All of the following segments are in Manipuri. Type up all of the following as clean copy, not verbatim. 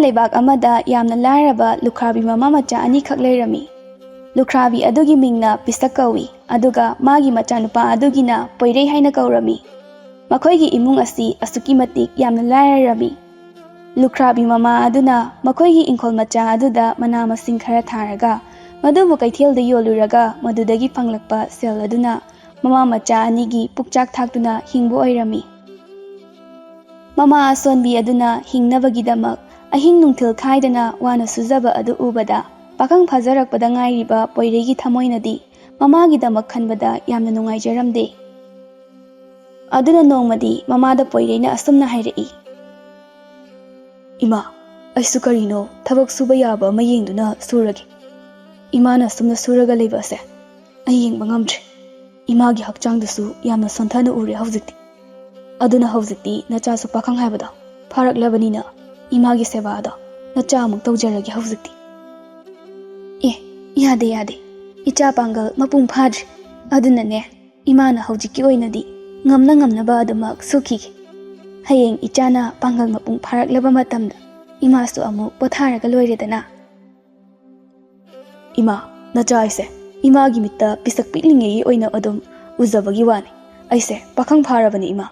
leibak amada yamna lairaba lukhrabi mama macha ani khak leirami. Lukhrabi adugi mingna Pisak kawi, aduga magi macha nupa adugina Poirei haina kaurami. Makhoigi imung asi asuki matik yamna lairami. Lukhrabi mama aduna makhoigi ingkhol macha aduda mana masing khara tharaga madubu kaithelda yoluraga madudagi panglakpa sel aduna mama macha anigi pukchak thaktuna hingbu oirami. Mama asonbi aduna hingnabagidamak ahing nungthil khaidana wana suzaba adu ubada pakang phajarakpada ngairiba Poireigi thamoinadi mamagidamak khanbada yamna nungaijaramde. Aduna nongmadi mamada Poireina asumna hairei. Ima, aisu karino thabak suba yaba mayengduna suragi. Imana sumna suraga leibase. Ayengba ngamdre. Imagi hakchangdasu yamna sonthana ure hawjikti. Aduna hawjikti nachasu pakang haibada pharaklabanina imagi sebada nacha amuk tawjaragi hawjikti. Yade icha pangal mapung phadri aduna ne imana hawjikki oinadi ngamna ba adamak sukhi. Hayeng ichana pangal mapung pharaklaba matamda imasu amuk potharaga loiredana. Ima nacha aise imagi mitta pisak piklingei oina adum uzabagi wani aise pakang pharabani ima.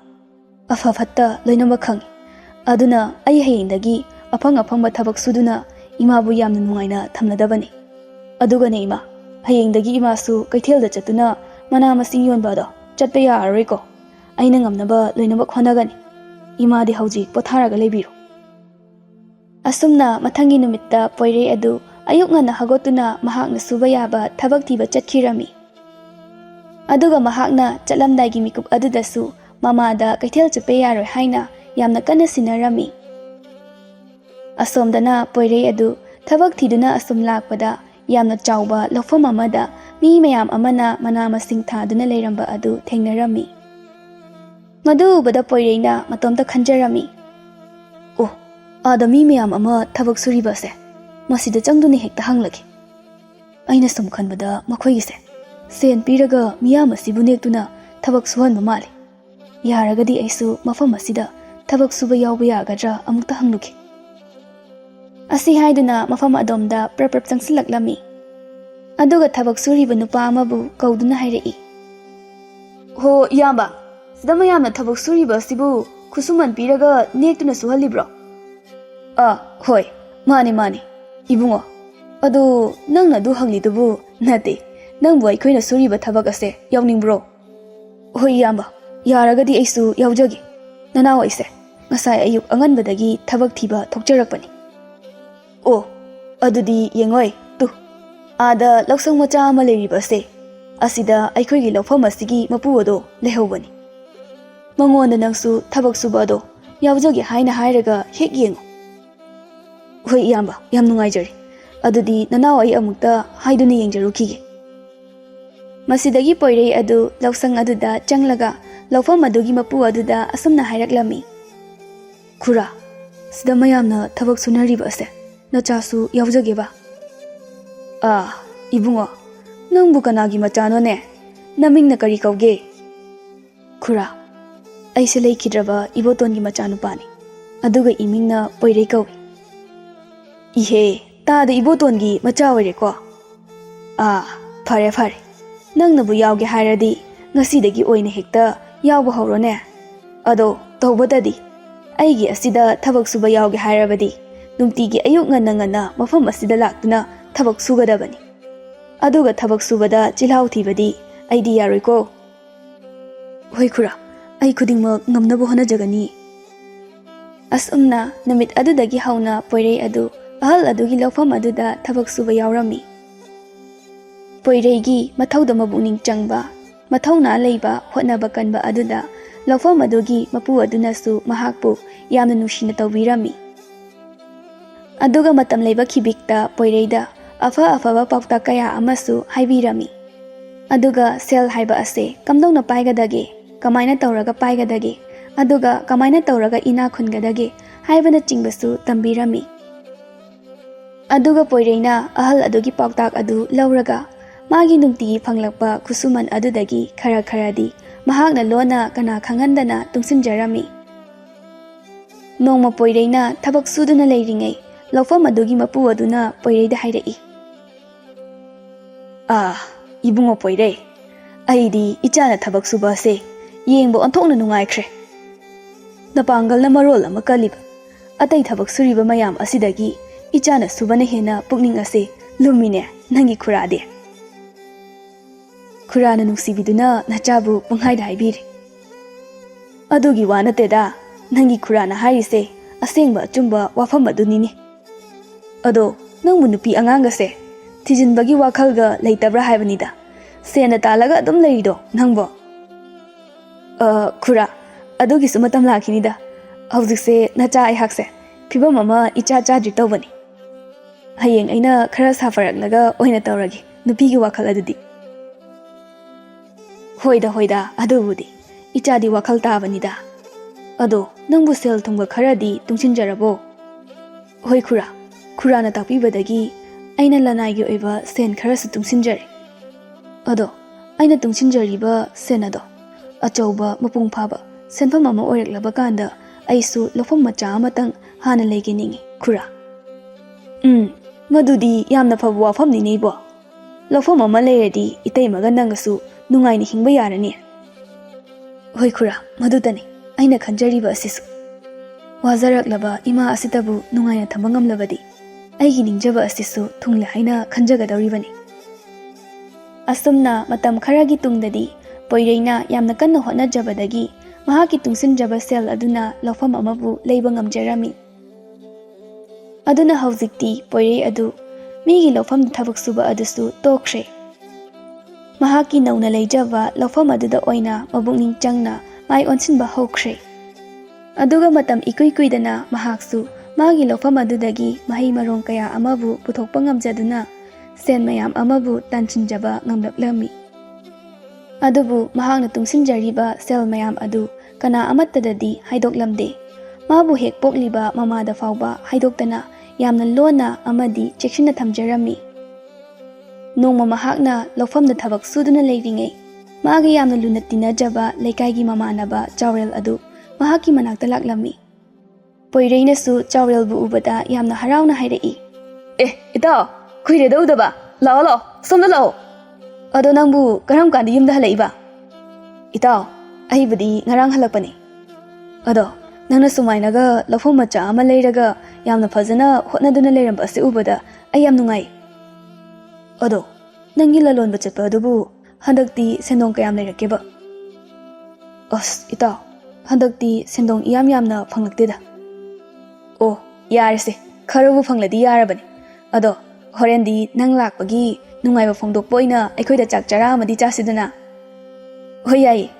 Afafatta loinama khangi aduna ai hayengdagi afang thabak suduna imabu yamna nungaina thamladabani. Adugane ima hayengdagi imasu kaithelda chatuna mana masing yonbado chatpa yaroiko aina ngamnaba loinama khonagani. Imadi hawjik potharaga leibiru. Asumna mathangi numitta Poirei adu ayuk ngana hagotuna mahakna suba yaba thabak thiba chatkirami. Aduga mahakna chatlamdaigi mikup adudasu mamada kaithel chape yaroi haina yamna kana sinarami. Asomdana Poirei adu thabak thiduna asum lakpada yamna chawba lofam amada mi mayam amana mana masing thaduna leiramba adu thengnarami. Madu bada Poireina matomta khanjarami. Oh, ada mi mayam ama thabak suribase masida changduni hekta hanglagi. Aina sum khanbada makhoigise sen piraga miyam asibu nektuna thabak suhanba mali. Yaragadi aisu mafam asida thabak suba yawba yagadra amukta hangluki. Asi haiduna mafam adomda prap changsilaklami. Aduga thabak suriba nupa amabu kauduna hairei. Ho yamba, sida mayamna thabak suriba sibu khusuman piraga nektuna suhalibro. Hoi, mani ibungo. Adu nangna du hanglidubu nate nangbu aikoina suriba thabak ase yawningbro. Hoi yamba, yaragadi aisu yawjagi. Nanaw aise ngasai ayuk anganbadagi thabak thiba thokjarakpani. Oh, adudi yengoi tu. Ada laksang macha ama leiribase. Asida aikhoigi lawfam asigi mapu ado lehobani. Mangonda nangsu thabak suba ado yawjagi haina hairaga hek yengo. Hoi yamba, yam nungaijari. Adudi nanaw ai amukta haiduna yengjarukige. Masidagi Poirei adu laksang aduda changlaga lawfam adugi mapu aduda asumna hairaklami. Khura, sida mayamna thabak sunariba ase nachasu yawjageba. Ibungo, nangbu kanagi machano ne namingna kari kauge. Khura, aise leikidraba ibotongi machanu pani aduga imingna Poirei kawi. Ihe tada ibotongi macha oireko. Fare nangnabu yawge hairadi ngasidagi oina hekta yawba hawrone. Ado tawbadadi aigi asida thabak suba yawge hairabadi nungtigi ayuk ngana mafam asida laktuna thabak sugadabani. Aduga thabak subada chilhaw thibadi aidi yaroiko. Hoi khura, ai khudingmak ngamnabu honajagani. Asumna namit adudagi hauna Poirei adu ahal adugi lawfam aduda thabak suba yawrami. Poireigi mathauda mabuning changba mathauna leiba hotnaba kanba aduda lawfam adugi mapu adunasu mahakpu yamna nushina tawbirami. Aduga matam leiba khibikta Poireida afaba paukta kaya amasu haibirami. Aduga sel haiba ase kamdongna paigadage kamaina tawraga paigadage aduga kamaina tawraga ina khungadage haibana chingbasu tambirami. Aduga Poireina ahal adugi pauktak adu lawraga magi nungti phanglakpa khusuman adudagi kharadi mahakna lona kana khangandana tungsinjarami. Nongma Poireina thabak suduna leiringai ꯂꯧꯐꯝ ꯑꯗꯨꯒꯤ ꯃꯄꯨ ꯑꯗꯨꯅ ꯄꯣꯏꯔꯩꯗ ꯍꯥꯏꯔꯛꯏ꯫ ꯏꯕꯨꯡꯉꯣ ꯄꯣꯏꯔꯩ, ꯑꯩꯗꯤ ꯏꯆꯥꯅ ꯊꯕꯛ ꯁꯨꯕ ꯑꯁꯦ ꯌꯦꯡꯕ ꯑꯣꯟꯊꯣꯛꯅ ꯅꯨꯡꯉꯥꯏꯈ꯭ꯔꯦ꯫ ꯅꯄꯥꯡꯒꯜꯅ ꯃꯔꯣꯜ ꯑꯃ ꯀꯜꯂꯤꯕ, ꯑꯇꯩ ꯊꯕꯛ ꯁꯨꯔꯤꯕ ꯃꯌꯥꯝ ꯑꯁꯤꯗꯒꯤ ꯏꯆꯥꯅ ꯁꯨꯕꯅ ꯍꯦꯟꯅ ꯄꯨꯛꯅꯤꯡ ꯑꯁꯦ ꯂꯨꯝꯃꯤꯅꯦ ꯅꯪꯒꯤ ꯈꯨꯔꯥꯗꯤ꯫ ꯈꯨꯔꯥꯅ ꯅꯨꯡꯁꯤꯕꯤꯗꯨꯅ ꯅꯆꯥꯕꯨ ꯄꯪꯍꯥꯏꯗ ꯍꯥꯏꯕꯤꯔꯤ꯫ ꯑꯗꯨꯒꯤ ꯋꯥ ꯅꯠꯇꯦꯗ, ꯅꯪꯒꯤ ꯈꯨꯔꯥꯅ ꯍꯥꯏꯔꯤꯁꯦ ꯑꯁꯦꯡꯕ ꯑꯆꯨꯝꯕ ꯋꯥꯐꯝ ꯑꯗꯨꯅꯤꯅꯦ꯫ ꯑꯗꯣ ꯅꯪꯕꯨ ꯅꯨꯄꯤ ꯑꯉꯥꯡꯒꯁꯦ ꯊꯤꯖꯤꯟꯕꯒꯤ ꯋꯥꯈꯜꯒ ꯂꯩꯇꯕ꯭ꯔꯥ ꯍꯥꯏꯕꯅꯤꯗ, ꯁꯦꯟꯅ ꯇꯥꯜꯂꯒ ꯑꯗꯨꯝ ꯂꯩꯔꯤꯗꯣ ꯅꯪꯕꯣ? ꯈꯨꯔꯥ, ꯑꯗꯨꯒꯤꯁꯨ ꯃꯇꯝ ꯂꯥꯛꯈꯤꯅꯤꯗ꯫ ꯍꯧꯖꯤꯛꯁꯦ ꯅꯆꯥ ꯑꯩꯍꯥꯛꯁꯦ ꯐꯤꯕꯝ ꯑꯃ ꯏꯆꯥ ꯆꯥꯗ꯭ꯔꯤ ꯇꯧꯕꯅꯤ꯫ ꯍꯌꯦꯡ ꯑꯩꯅ ꯈꯔ ꯁꯥꯐꯔꯛꯂꯒ ꯑꯣꯏꯅ ꯇꯧꯔꯒꯦ ꯅꯨꯄꯤꯒꯤ ꯋꯥꯈꯜ ꯑꯗꯨꯗꯤ꯫ ꯍꯣꯏꯗ ꯑꯗꯨꯕꯨꯗꯤ ꯏꯆꯥꯗꯤ ꯋꯥꯈꯜ ꯇꯥꯕꯅꯤꯗ꯫ ꯑꯗꯣ ꯅꯪꯕꯨ ꯁꯦꯜ ꯊꯨꯝꯒ ꯈꯔꯗꯤ ꯇꯨꯡꯁꯤꯟꯖꯔꯕꯣ? ꯍꯣꯏ ꯈꯨꯔꯥ, ꯈꯨꯔꯥꯅ ꯇꯥꯛꯄꯤꯕꯗꯒꯤ ꯑꯩꯅ ꯂꯅꯥꯏꯒꯤ ꯑꯣꯏꯕ ꯁꯦꯟ ꯈꯔꯁꯨ ꯇꯨꯡꯁꯤꯟꯖꯔꯦ꯫ ꯑꯗꯣ ꯑꯩꯅ ꯇꯨꯡꯁꯤꯟꯖꯔꯤꯕ ꯁꯦꯟ ꯑꯗꯣ ꯑꯆꯧꯕ ꯃꯄꯨꯡ ꯐꯥꯕ ꯁꯦꯟꯐꯝ ꯑꯃ ꯑꯣꯏꯔꯛꯂꯕ ꯀꯥꯟꯗ ꯑꯩꯁꯨ ꯂꯧꯐꯝ ꯃꯆꯥ ꯑꯃꯇꯪ ꯍꯥꯟꯅ ꯂꯩꯒꯦ ꯅꯤꯡꯉꯤ ꯈꯨꯔꯥ꯫ ꯃꯗꯨꯗꯤ ꯌꯥꯝꯅ ꯐꯕ ꯋꯥꯐꯝꯅꯤꯅꯦ ꯏꯕꯣ꯫ ꯂꯧꯐꯝ ꯑꯃ ꯂꯩꯔꯗꯤ ꯏꯇꯩꯃꯒ ꯅꯪꯒꯁꯨ ꯅꯨꯡꯉꯥꯏꯅ ꯍꯤꯡꯕ ꯌꯥꯔꯅꯤ꯫ ꯍꯣꯏ ꯈꯨꯔꯥ, ꯃꯗꯨꯇꯅꯤ ꯑꯩꯅ ꯈꯟꯖꯔꯤꯕ ꯑꯁꯤꯁꯨ꯫ ꯋꯥꯖꯔꯛꯂꯕ ꯏꯃꯥ ꯑꯁꯤꯇꯕꯨ ꯅꯨꯡꯉꯥꯏꯅ ꯊꯝꯕ ꯉꯝꯂꯕꯗꯤ ꯑꯩꯒꯤ ꯅꯤꯡꯖꯕ ꯑꯁꯤꯁꯨ ꯊꯨꯡꯂꯦ ꯍꯥꯏꯅ ꯈꯟꯖꯒꯗꯧꯔꯤꯕꯅꯤ꯫ ꯑꯁꯨꯝꯅ ꯃꯇꯝ ꯈꯔꯒꯤ ꯇꯨꯡꯗꯗꯤ ꯄꯣꯏꯔꯩꯅ ꯌꯥꯝꯅ ꯀꯟꯅ ꯍꯣꯠꯅꯖꯕꯗꯒꯤ ꯃꯍꯥꯛꯀꯤ ꯇꯨꯡꯁꯤꯟꯖꯕ ꯁꯦꯜ ꯑꯗꯨꯅ ꯂꯧꯐꯝ ꯑꯃꯕꯨ ꯂꯩꯕ ꯉꯝꯖꯔꯝꯃꯤ꯫ ꯑꯗꯨꯅ ꯍꯧꯖꯤꯛꯇꯤ ꯄꯣꯏꯔꯩ ꯑꯗꯨ ꯃꯤꯒꯤ ꯂꯧꯐꯝꯗ ꯊꯕꯛ ꯁꯨꯕ ꯑꯗꯨꯁꯨ ꯇꯣꯛꯈ꯭ꯔꯦ꯫ ꯃꯍꯥꯛꯀꯤ ꯅꯧꯅ ꯂꯩꯖꯕ ꯂꯧꯐꯝ ꯑꯗꯨꯗ ꯑꯣꯏꯅ ꯃꯄꯨꯛꯅꯤꯡ ꯆꯪꯅ ꯃꯥꯏ ꯑꯣꯟꯁꯤꯟꯕ ꯍꯧꯈ꯭ꯔꯦ꯫ ꯑꯗꯨꯒ ꯃꯇꯝ ꯏꯀꯨꯏ ꯀꯨꯏꯗꯅ ꯃꯍꯥꯛꯁꯨ ꯃꯥꯒꯤ ꯂꯧꯐꯝ ꯑꯗꯨꯗꯒꯤ ꯃꯍꯩ ꯃꯔꯣꯡ ꯀꯌꯥ ꯑꯃꯕꯨ ꯄꯨꯊꯣꯛꯄ ꯉꯝꯖꯗꯨꯅ ꯁꯦꯟ ꯃꯌꯥꯝ ꯑꯃꯕꯨ ꯇꯥꯟꯁꯤꯟꯖꯕ ꯉꯝꯂꯛꯂꯝꯃꯤ꯫ ꯑꯗꯨꯕꯨ ꯃꯍꯥꯛꯅ ꯇꯨꯡꯁꯤꯟꯖꯔꯤꯕ ꯁꯦꯜ ꯃꯌꯥꯝ ꯑꯗꯨ ꯀꯅꯥ ꯑꯃꯠꯇꯗꯗꯤ ꯍꯥꯏꯗꯣꯛꯂꯝꯗꯦ꯫ ꯃꯥꯕꯨ ꯍꯦꯛ ꯄꯣꯛꯂꯤꯕ ꯃꯃꯥꯗ ꯐꯥꯎꯕ ꯍꯥꯏꯗꯣꯛꯇꯅ ꯌꯥꯝꯅ ꯂꯣꯟꯅ ꯑꯃꯗꯤ ꯆꯦꯛꯁꯤꯟꯅ ꯊꯝꯖꯔꯝꯃꯤ꯫ ꯅꯣꯡꯃ ꯃꯍꯥꯛꯅ ꯂꯧꯐꯝꯗ ꯊꯕꯛ ꯁꯨꯗꯨꯅ ꯂꯩꯔꯤꯉꯩ ꯃꯥꯒ ꯌꯥꯝꯅ ꯂꯨꯅ ꯇꯤꯟꯅꯖꯕ ꯂꯩꯀꯥꯏꯒꯤ ꯃꯃꯥꯟꯅꯕ ꯆꯥꯎꯔꯦꯜ ꯑꯗꯨ ꯃꯍꯥꯛꯀꯤ ꯃꯅꯥꯛꯇ ꯂꯥꯛꯂꯝꯃꯤ꯫ ꯄꯣꯏꯔꯩꯅꯁꯨ ꯆꯥꯎꯔꯦꯜꯕꯨ ꯎꯕꯗ ꯌꯥꯝꯅ ꯍꯔꯥꯎꯅ ꯍꯥꯏꯔꯛꯏ꯫ ꯏꯇꯥꯎ, ꯀꯨꯏꯔꯦꯗ ꯎꯗꯕ, ꯂꯥꯛꯑꯣ ꯁꯣꯝꯗ ꯂꯥꯛꯑꯣ꯫ ꯑꯗꯣ ꯅꯪꯕꯨ ꯀꯔꯝ ꯀꯥꯟꯗ ꯌꯨꯝꯗ ꯍꯜꯂꯛꯏꯕ? ꯏꯇꯥꯎ, ꯑꯩꯕꯨꯗꯤ ꯉꯔꯥꯡ ꯍꯜꯂꯛꯄꯅꯤ꯫ ꯑꯗꯣ ꯅꯪꯅ ꯁꯨꯃꯥꯏꯅꯒ ꯂꯧꯐꯝ ꯃꯆꯥ ꯑꯃ ꯂꯩꯔꯒ ꯌꯥꯝꯅ ꯐꯖꯅ ꯍꯣꯠꯅꯗꯨꯅ ꯂꯩꯔꯝꯕ ꯑꯁꯤ ꯎꯕꯗ ꯑꯩ ꯌꯥꯝ ꯅꯨꯡꯉꯥꯏ꯫ ꯑꯗꯣ ꯅꯪꯒꯤ ꯂꯂꯣꯟꯕ ꯆꯠꯄ ꯑꯗꯨꯕꯨ ꯍꯟꯗꯛꯇꯤ ꯁꯦꯟꯗꯣꯡ ꯀꯌꯥꯝ ꯂꯩꯔꯛꯀꯦꯕ? ꯏꯇꯥꯎ, ꯍꯟꯗꯛꯇꯤ ꯁꯦꯟꯗꯣꯡ ꯌꯥꯝꯅ ꯐꯪꯂꯛꯇꯦꯗ꯫ ꯑꯣ, ꯌꯥꯔꯦꯁꯦ, ꯈꯔꯕꯨ ꯐꯪꯂꯗꯤ ꯌꯥꯔꯕꯅꯤ꯫ ꯑꯗꯣ ꯍꯣꯔꯦꯟꯗꯤ ꯅꯪ ꯂꯥꯛꯄꯒꯤ ꯅꯨꯡꯉꯥꯏꯕ ꯐꯣꯡꯗꯣꯛꯄ ꯑꯣꯏꯅ ꯑꯩꯈꯣꯏꯗ ꯆꯥꯛ ꯆꯔꯥ ꯑꯃꯗꯤ ꯆꯥꯁꯤꯗꯅ꯫ ꯍꯣꯏ ꯌꯥꯏꯌꯦ,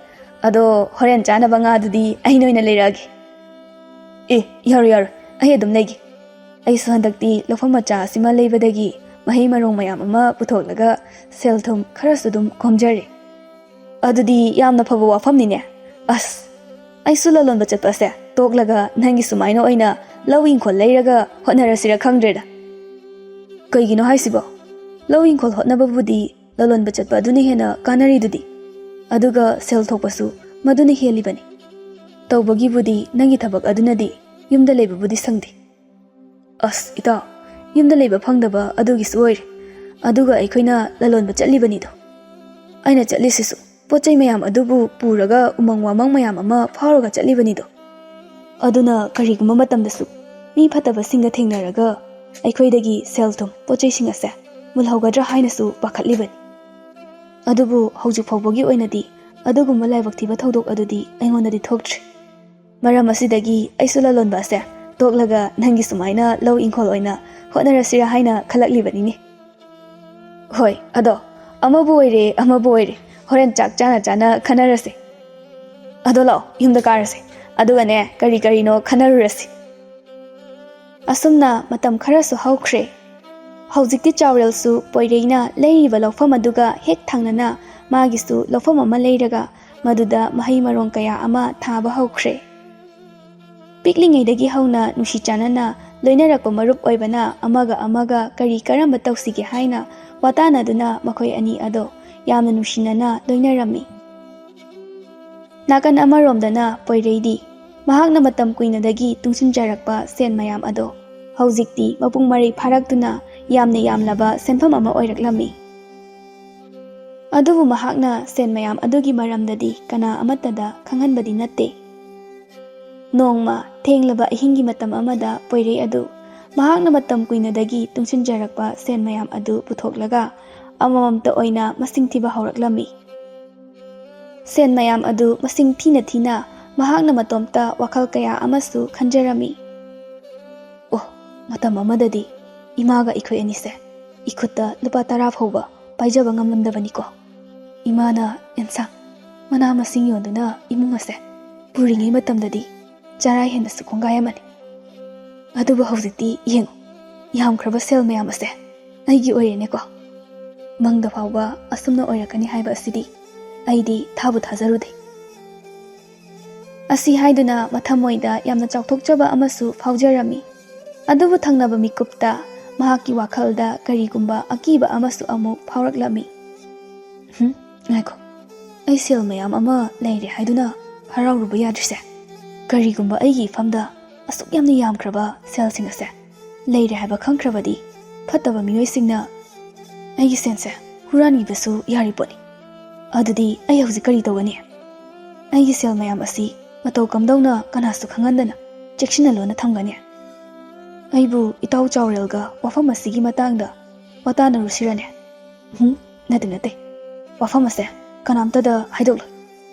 ꯑꯗꯣ ꯍꯣꯔꯦꯟ ꯆꯥꯅꯕ ꯉꯥꯗꯨꯗꯤ ꯑꯩꯅ ꯑꯣꯏꯅ ꯂꯩꯔꯛꯑꯒꯦ꯫ ꯌꯥꯔꯣꯏ, ꯑꯩ ꯑꯗꯨꯝ ꯂꯩꯒꯦ꯫ ꯑꯩꯁꯨ ꯍꯟꯗꯛꯇꯤ ꯂꯧꯐꯝ ꯃꯆꯥ ꯑꯁꯤꯃ ꯂꯩꯕꯗꯒꯤ ꯃꯍꯩ ꯃꯔꯣꯡ ꯃꯌꯥꯝ ꯑꯃ ꯄꯨꯊꯣꯛꯂꯒ ꯁꯦꯜ ꯊꯨꯝ ꯈꯔꯁꯨ ꯑꯗꯨꯝ ꯈꯣꯝꯖꯔꯦ꯫ ꯑꯗꯨꯗꯤ ꯌꯥꯝꯅ ꯐꯕ ꯋꯥꯐꯝꯅꯤꯅꯦ꯫ ꯑꯩꯁꯨ ꯂꯂꯣꯟꯕ ꯆꯠꯄꯁꯦ ꯇꯣꯛꯂꯒ ꯅꯪꯒꯤ ꯁꯨꯃꯥꯏꯅ ꯑꯣꯏꯅ ꯂꯧ ꯏꯪꯈꯣꯜ ꯂꯩꯔꯒ ꯍꯣꯠꯅꯔꯁꯤꯔ ꯈꯪꯗ꯭ꯔꯦꯗ꯫ ꯀꯩꯒꯤꯅꯣ ꯍꯥꯏꯁꯤꯕꯣ? ꯂꯧ ꯏꯪꯈꯣꯜ ꯍꯣꯠꯅꯕꯕꯨꯗꯤ ꯂꯂꯣꯟꯕ ꯆꯠꯄ ꯑꯗꯨꯅ ꯍꯦꯟꯅ ꯀꯥꯟꯅꯔꯤꯗꯨꯗꯤ, ꯑꯗꯨꯒ ꯁꯦꯜ ꯊꯣꯛꯄꯁꯨ ꯃꯗꯨꯅ ꯍꯦꯜꯂꯤꯕꯅꯤ꯫ ꯇꯧꯕꯒꯤꯕꯨꯗꯤ ꯅꯪꯒꯤ ꯊꯕꯛ ꯑꯗꯨꯅꯗꯤ ꯌꯨꯝꯗ ꯂꯩꯕꯕꯨꯗꯤ ꯁꯪꯗꯦ꯫ ꯏꯇꯥꯎ, ꯌꯨꯝꯗ ꯂꯩꯕ ꯐꯪꯗꯕ ꯑꯗꯨꯒꯤꯁꯨ ꯑꯣꯏꯔꯦ꯫ ꯑꯗꯨꯒ ꯑꯩꯈꯣꯏꯅ ꯂꯂꯣꯟꯕ ꯆꯠꯂꯤꯕꯅꯤꯗꯣ, ꯑꯩꯅ ꯆꯠꯂꯤꯁꯤꯁꯨ ꯄꯣꯠ ꯆꯩ ꯃꯌꯥꯝ ꯑꯗꯨꯕꯨ ꯄꯨꯔꯒ ꯎꯃꯪ ꯋꯥꯃꯪ ꯃꯌꯥꯝ ꯑꯃ ꯐꯥꯎꯔꯒ ꯆꯠꯂꯤꯕꯅꯤꯗꯣ꯫ ꯑꯗꯨꯅ ꯀꯔꯤꯒꯨꯝꯕ ꯃꯇꯝꯗꯁꯨ ꯃꯤ ꯐꯠꯇꯕꯁꯤꯡꯒ ꯊꯦꯡꯅꯔꯒ ꯑꯩꯈꯣꯏꯗꯒꯤ ꯁꯦꯜ ꯊꯨꯝ ꯄꯣꯠ ꯆꯩꯁꯤꯡ ꯑꯁꯦ ꯃꯨꯜꯍꯧꯒꯗ꯭ꯔꯥ ꯍꯥꯏꯅꯁꯨ ꯄꯥꯈꯠꯂꯤꯕꯅꯤ꯫ ꯑꯗꯨꯕꯨ ꯍꯧꯖꯤꯛ ꯐꯥꯎꯕꯒꯤ ꯑꯣꯏꯅꯗꯤ ꯑꯗꯨꯒꯨꯝꯕ ꯂꯥꯏꯕꯛ ꯊꯤꯕ ꯊꯧꯗꯣꯛ ꯑꯗꯨꯗꯤ ꯑꯩꯉꯣꯟꯗꯗꯤ ꯊꯣꯛꯇ꯭ꯔꯤ꯫ ꯃꯔꯝ ꯑꯁꯤꯗꯒꯤ ꯑꯩꯁꯨ ꯂꯂꯣꯟꯕ ꯑꯁꯦ ꯇꯣꯛꯂꯒ ꯅꯪꯒꯤ ꯁꯨꯃꯥꯏꯅ ꯂꯧ ꯏꯪꯈꯣꯜ ꯑꯣꯏꯅ ꯍꯣꯠꯅꯔꯁꯤꯔ ꯍꯥꯏꯅ ꯈꯜꯂꯛꯂꯤꯕꯅꯤꯅꯦ꯫ ꯍꯣꯏ, ꯑꯗꯣ ꯑꯃꯕꯨ ꯑꯣꯏꯔꯦ ꯍꯣꯔꯦꯟ ꯆꯥꯛ ꯆꯥꯅ ꯈꯟꯅꯔꯁꯦ꯫ ꯑꯗꯣ ꯂꯥꯛꯑꯣ, ꯌꯨꯝꯗ ꯀꯥꯔꯁꯦ, ꯑꯗꯨꯒꯅꯦ ꯀꯔꯤꯅꯣ ꯈꯟꯅꯔꯨꯔꯁꯤ꯫ ꯑꯁꯨꯝꯅ ꯃꯇꯝ ꯈꯔꯁꯨ ꯍꯧꯈ꯭ꯔꯦ꯫ ꯍꯧꯖꯤꯛꯇꯤ ꯆꯥꯎꯔꯦꯜꯁꯨ ꯄꯣꯏꯔꯩꯅ ꯂꯩꯔꯤꯕ ꯂꯧꯐꯝ ꯑꯗꯨꯒ ꯍꯦꯛ ꯊꯪꯅꯅ ꯃꯥꯒꯤꯁꯨ ꯂꯧꯐꯝ ꯑꯃ ꯂꯩꯔꯒ ꯃꯗꯨꯗ ꯃꯍꯩ ꯃꯔꯣꯡ ꯀꯌꯥ ꯑꯃ ꯊꯥꯕ ꯍꯧꯈ꯭ꯔꯦ꯫ ꯄꯤꯛꯂꯤꯉꯩꯗꯒꯤ ꯍꯧꯅ ꯅꯨꯡꯁꯤ ꯆꯥꯟꯅꯅ ꯂꯣꯏꯅꯔꯛꯄ ꯃꯔꯨꯞ ꯑꯣꯏꯕꯅ ꯑꯃꯒ ꯑꯃꯒ ꯀꯔꯝꯕ ꯇꯧꯁꯤꯒꯦ ꯍꯥꯏꯅ ꯋꯥꯇꯥꯅꯗꯨꯅ ꯃꯈꯣꯏ ꯑꯅꯤ ꯑꯗꯣ ꯌꯥꯝꯅ ꯅꯨꯡꯁꯤꯅꯅ ꯂꯣꯏꯅꯔꯝꯃꯤ꯫ ꯅꯥꯀꯟ ꯑꯃꯔꯣꯝꯗꯅ ꯄꯣꯏꯔꯩꯗꯤ ꯃꯍꯥꯛꯅ ꯃꯇꯝ ꯀꯨꯏꯅꯗꯒꯤ ꯇꯨꯡꯁꯤꯟꯖꯔꯛꯄ ꯁꯦꯟ ꯃꯌꯥꯝ ꯑꯗꯣ ꯍꯧꯖꯤꯛꯇꯤ ꯃꯄꯨꯡ ꯃꯔꯩ ꯐꯥꯔꯛꯇꯨꯅ ꯌꯥꯝꯅ ꯌꯥꯝꯂꯕ ꯁꯦꯟꯐꯝ ꯑꯃ ꯑꯣꯏꯔꯛꯂꯝꯃꯤ꯫ ꯑꯗꯨꯕꯨ ꯃꯍꯥꯛꯅ ꯁꯦꯟ ꯃꯌꯥꯝ ꯑꯗꯨꯒꯤ ꯃꯔꯝꯗꯗꯤ ꯀꯅꯥ ꯑꯃꯠꯇꯗ ꯈꯪꯍꯟꯕꯗꯤ ꯅꯠꯇꯦ꯫ ꯅꯣꯡꯃ ꯊꯦꯡꯂꯕ ꯑꯍꯤꯡꯒꯤ ꯃꯇꯝ ꯑꯃꯗ ꯄꯣꯏꯔꯩ ꯑꯗꯨ ꯃꯍꯥꯛꯅ ꯃꯇꯝ ꯀꯨꯏꯅꯗꯒꯤ ꯇꯨꯡꯁꯤꯟꯖꯔꯛꯄ ꯁꯦꯟ ꯃꯌꯥꯝ ꯑꯗꯨ ꯄꯨꯊꯣꯛꯂꯒ ꯑꯃꯃꯝꯇ ꯑꯣꯏꯅ ꯃꯁꯤꯡ ꯊꯤꯕ ꯍꯧꯔꯛꯂꯝꯃꯤ꯫ ꯁꯦꯟ ꯃꯌꯥꯝ ꯑꯗꯨ ꯃꯁꯤꯡ ꯊꯤꯅ ꯊꯤꯅ ꯃꯍꯥꯛꯅ ꯃꯇꯣꯝꯇ ꯋꯥꯈꯜ ꯀꯌꯥ ꯑꯃꯁꯨ ꯈꯟꯖꯔꯝꯃꯤ꯫ ꯑꯣ, ꯃꯇꯝ ꯑꯃꯗꯗꯤ ꯏꯃꯥꯒ ꯑꯩꯈꯣꯏ ꯑꯅꯤꯁꯦ ꯏꯈꯨꯠꯇ ꯂꯨꯄꯥ 10 ꯐꯥꯎꯕ ꯄꯥꯏꯖꯕ ꯉꯝꯂꯝꯗꯕꯅꯤꯀꯣ꯫ ꯏꯃꯥꯅ ꯑꯦꯟꯁꯥꯡ ꯃꯅꯥ ꯃꯁꯤꯡ ꯌꯣꯟꯗꯨꯅ ꯏꯃꯨꯡ ꯑꯁꯦ ꯄꯨꯔꯤꯉꯩ ꯃꯇꯝꯗꯗꯤ ꯆꯔꯥ ꯍꯦꯟꯕꯁꯨ ꯀꯣꯡꯒꯥꯏ ꯑꯃꯅꯤ꯫ ꯑꯗꯨꯕꯨ ꯍꯧꯖꯤꯛꯇꯤ ꯌꯦꯡꯉꯨ, ꯌꯥꯝꯈ꯭ꯔꯕ ꯁꯦꯜ ꯃꯌꯥꯝ ꯑꯁꯦ ꯑꯩꯒꯤ ꯑꯣꯏꯔꯦꯅꯦꯀꯣ꯫ ꯃꯪꯗ ꯐꯥꯎꯕ ꯑꯁꯨꯝꯅ ꯑꯣꯏꯔꯛꯀꯅꯤ ꯍꯥꯏꯕ ꯑꯁꯤꯗꯤ ꯑꯩꯗꯤ ꯊꯥꯕꯨ ꯊꯥꯖꯔꯨꯗꯦ꯫ ꯑꯁꯤ ꯍꯥꯏꯗꯨꯅ ꯃꯊꯃꯣꯏꯗ ꯌꯥꯝꯅ ꯆꯥꯎꯊꯣꯛꯆꯕ ꯑꯃꯁꯨ ꯐꯥꯎꯖꯔꯝꯃꯤ꯫ ꯑꯗꯨꯕꯨ ꯊꯪꯅꯕ ꯃꯤꯀꯨꯞꯇ ꯃꯍꯥꯛꯀꯤ ꯋꯥꯈꯜꯗ ꯀꯔꯤꯒꯨꯝꯕ ꯑꯀꯤꯕ ꯑꯃꯁꯨ ꯑꯃꯨꯛ ꯐꯥꯎꯔꯛꯂꯝꯃꯤ꯫ ꯉꯥꯏꯈꯣ, ꯑꯩ ꯁꯦꯜ ꯃꯌꯥꯝ ꯑꯃ ꯂꯩꯔꯦ ꯍꯥꯏꯗꯨꯅ ꯍꯔꯥꯎꯔꯨꯕ ꯌꯥꯗ꯭ꯔꯤꯁꯦ ꯀꯔꯤꯒꯨꯝꯕ ꯑꯩꯒꯤ ꯏꯐꯝꯗ ꯑꯁꯨꯛ ꯌꯥꯝꯅ ꯌꯥꯝꯈ꯭ꯔꯕ ꯁꯦꯜꯁꯤꯡ ꯑꯁꯦ ꯂꯩꯔꯦ ꯍꯥꯏꯕ ꯈꯪꯈ꯭ꯔꯕꯗꯤ ꯐꯠꯇꯕ ꯃꯤꯑꯣꯏꯁꯤꯡꯅ ꯑꯩꯒꯤ ꯁꯦꯟꯁꯦ ꯍꯨꯔꯥꯟꯕꯤꯕꯁꯨ ꯌꯥꯔꯤ ꯄꯣꯠꯅꯤ꯫ ꯑꯗꯨꯗꯤ ꯑꯩ ꯍꯧꯖꯤꯛ ꯀꯔꯤ ꯇꯧꯒꯅꯤ? ꯑꯩꯒꯤ ꯁꯦꯜ ꯃꯌꯥꯝ ꯑꯁꯤ ꯃꯇꯧ ꯀꯝꯗꯧꯅ ꯀꯅꯥꯁꯨ ꯈꯪꯍꯟꯗꯅ ꯆꯦꯛꯁꯤꯟꯅ ꯂꯣꯟꯅ ꯊꯝꯒꯅꯤ? ꯑꯩꯕꯨ ꯏꯇꯥꯎ ꯆꯥꯎꯔꯦꯜꯒ ꯋꯥꯐꯝ ꯑꯁꯤꯒꯤ ꯃꯇꯥꯡꯗ ꯋꯥꯇꯥꯅꯔꯨꯁꯤꯔꯅꯦ? ꯅꯠꯇꯦ, ꯋꯥꯐꯝ ꯑꯁꯦ ꯀꯅꯥꯝꯇꯗ ꯍꯥꯏꯗꯣꯛꯂꯣꯏ꯫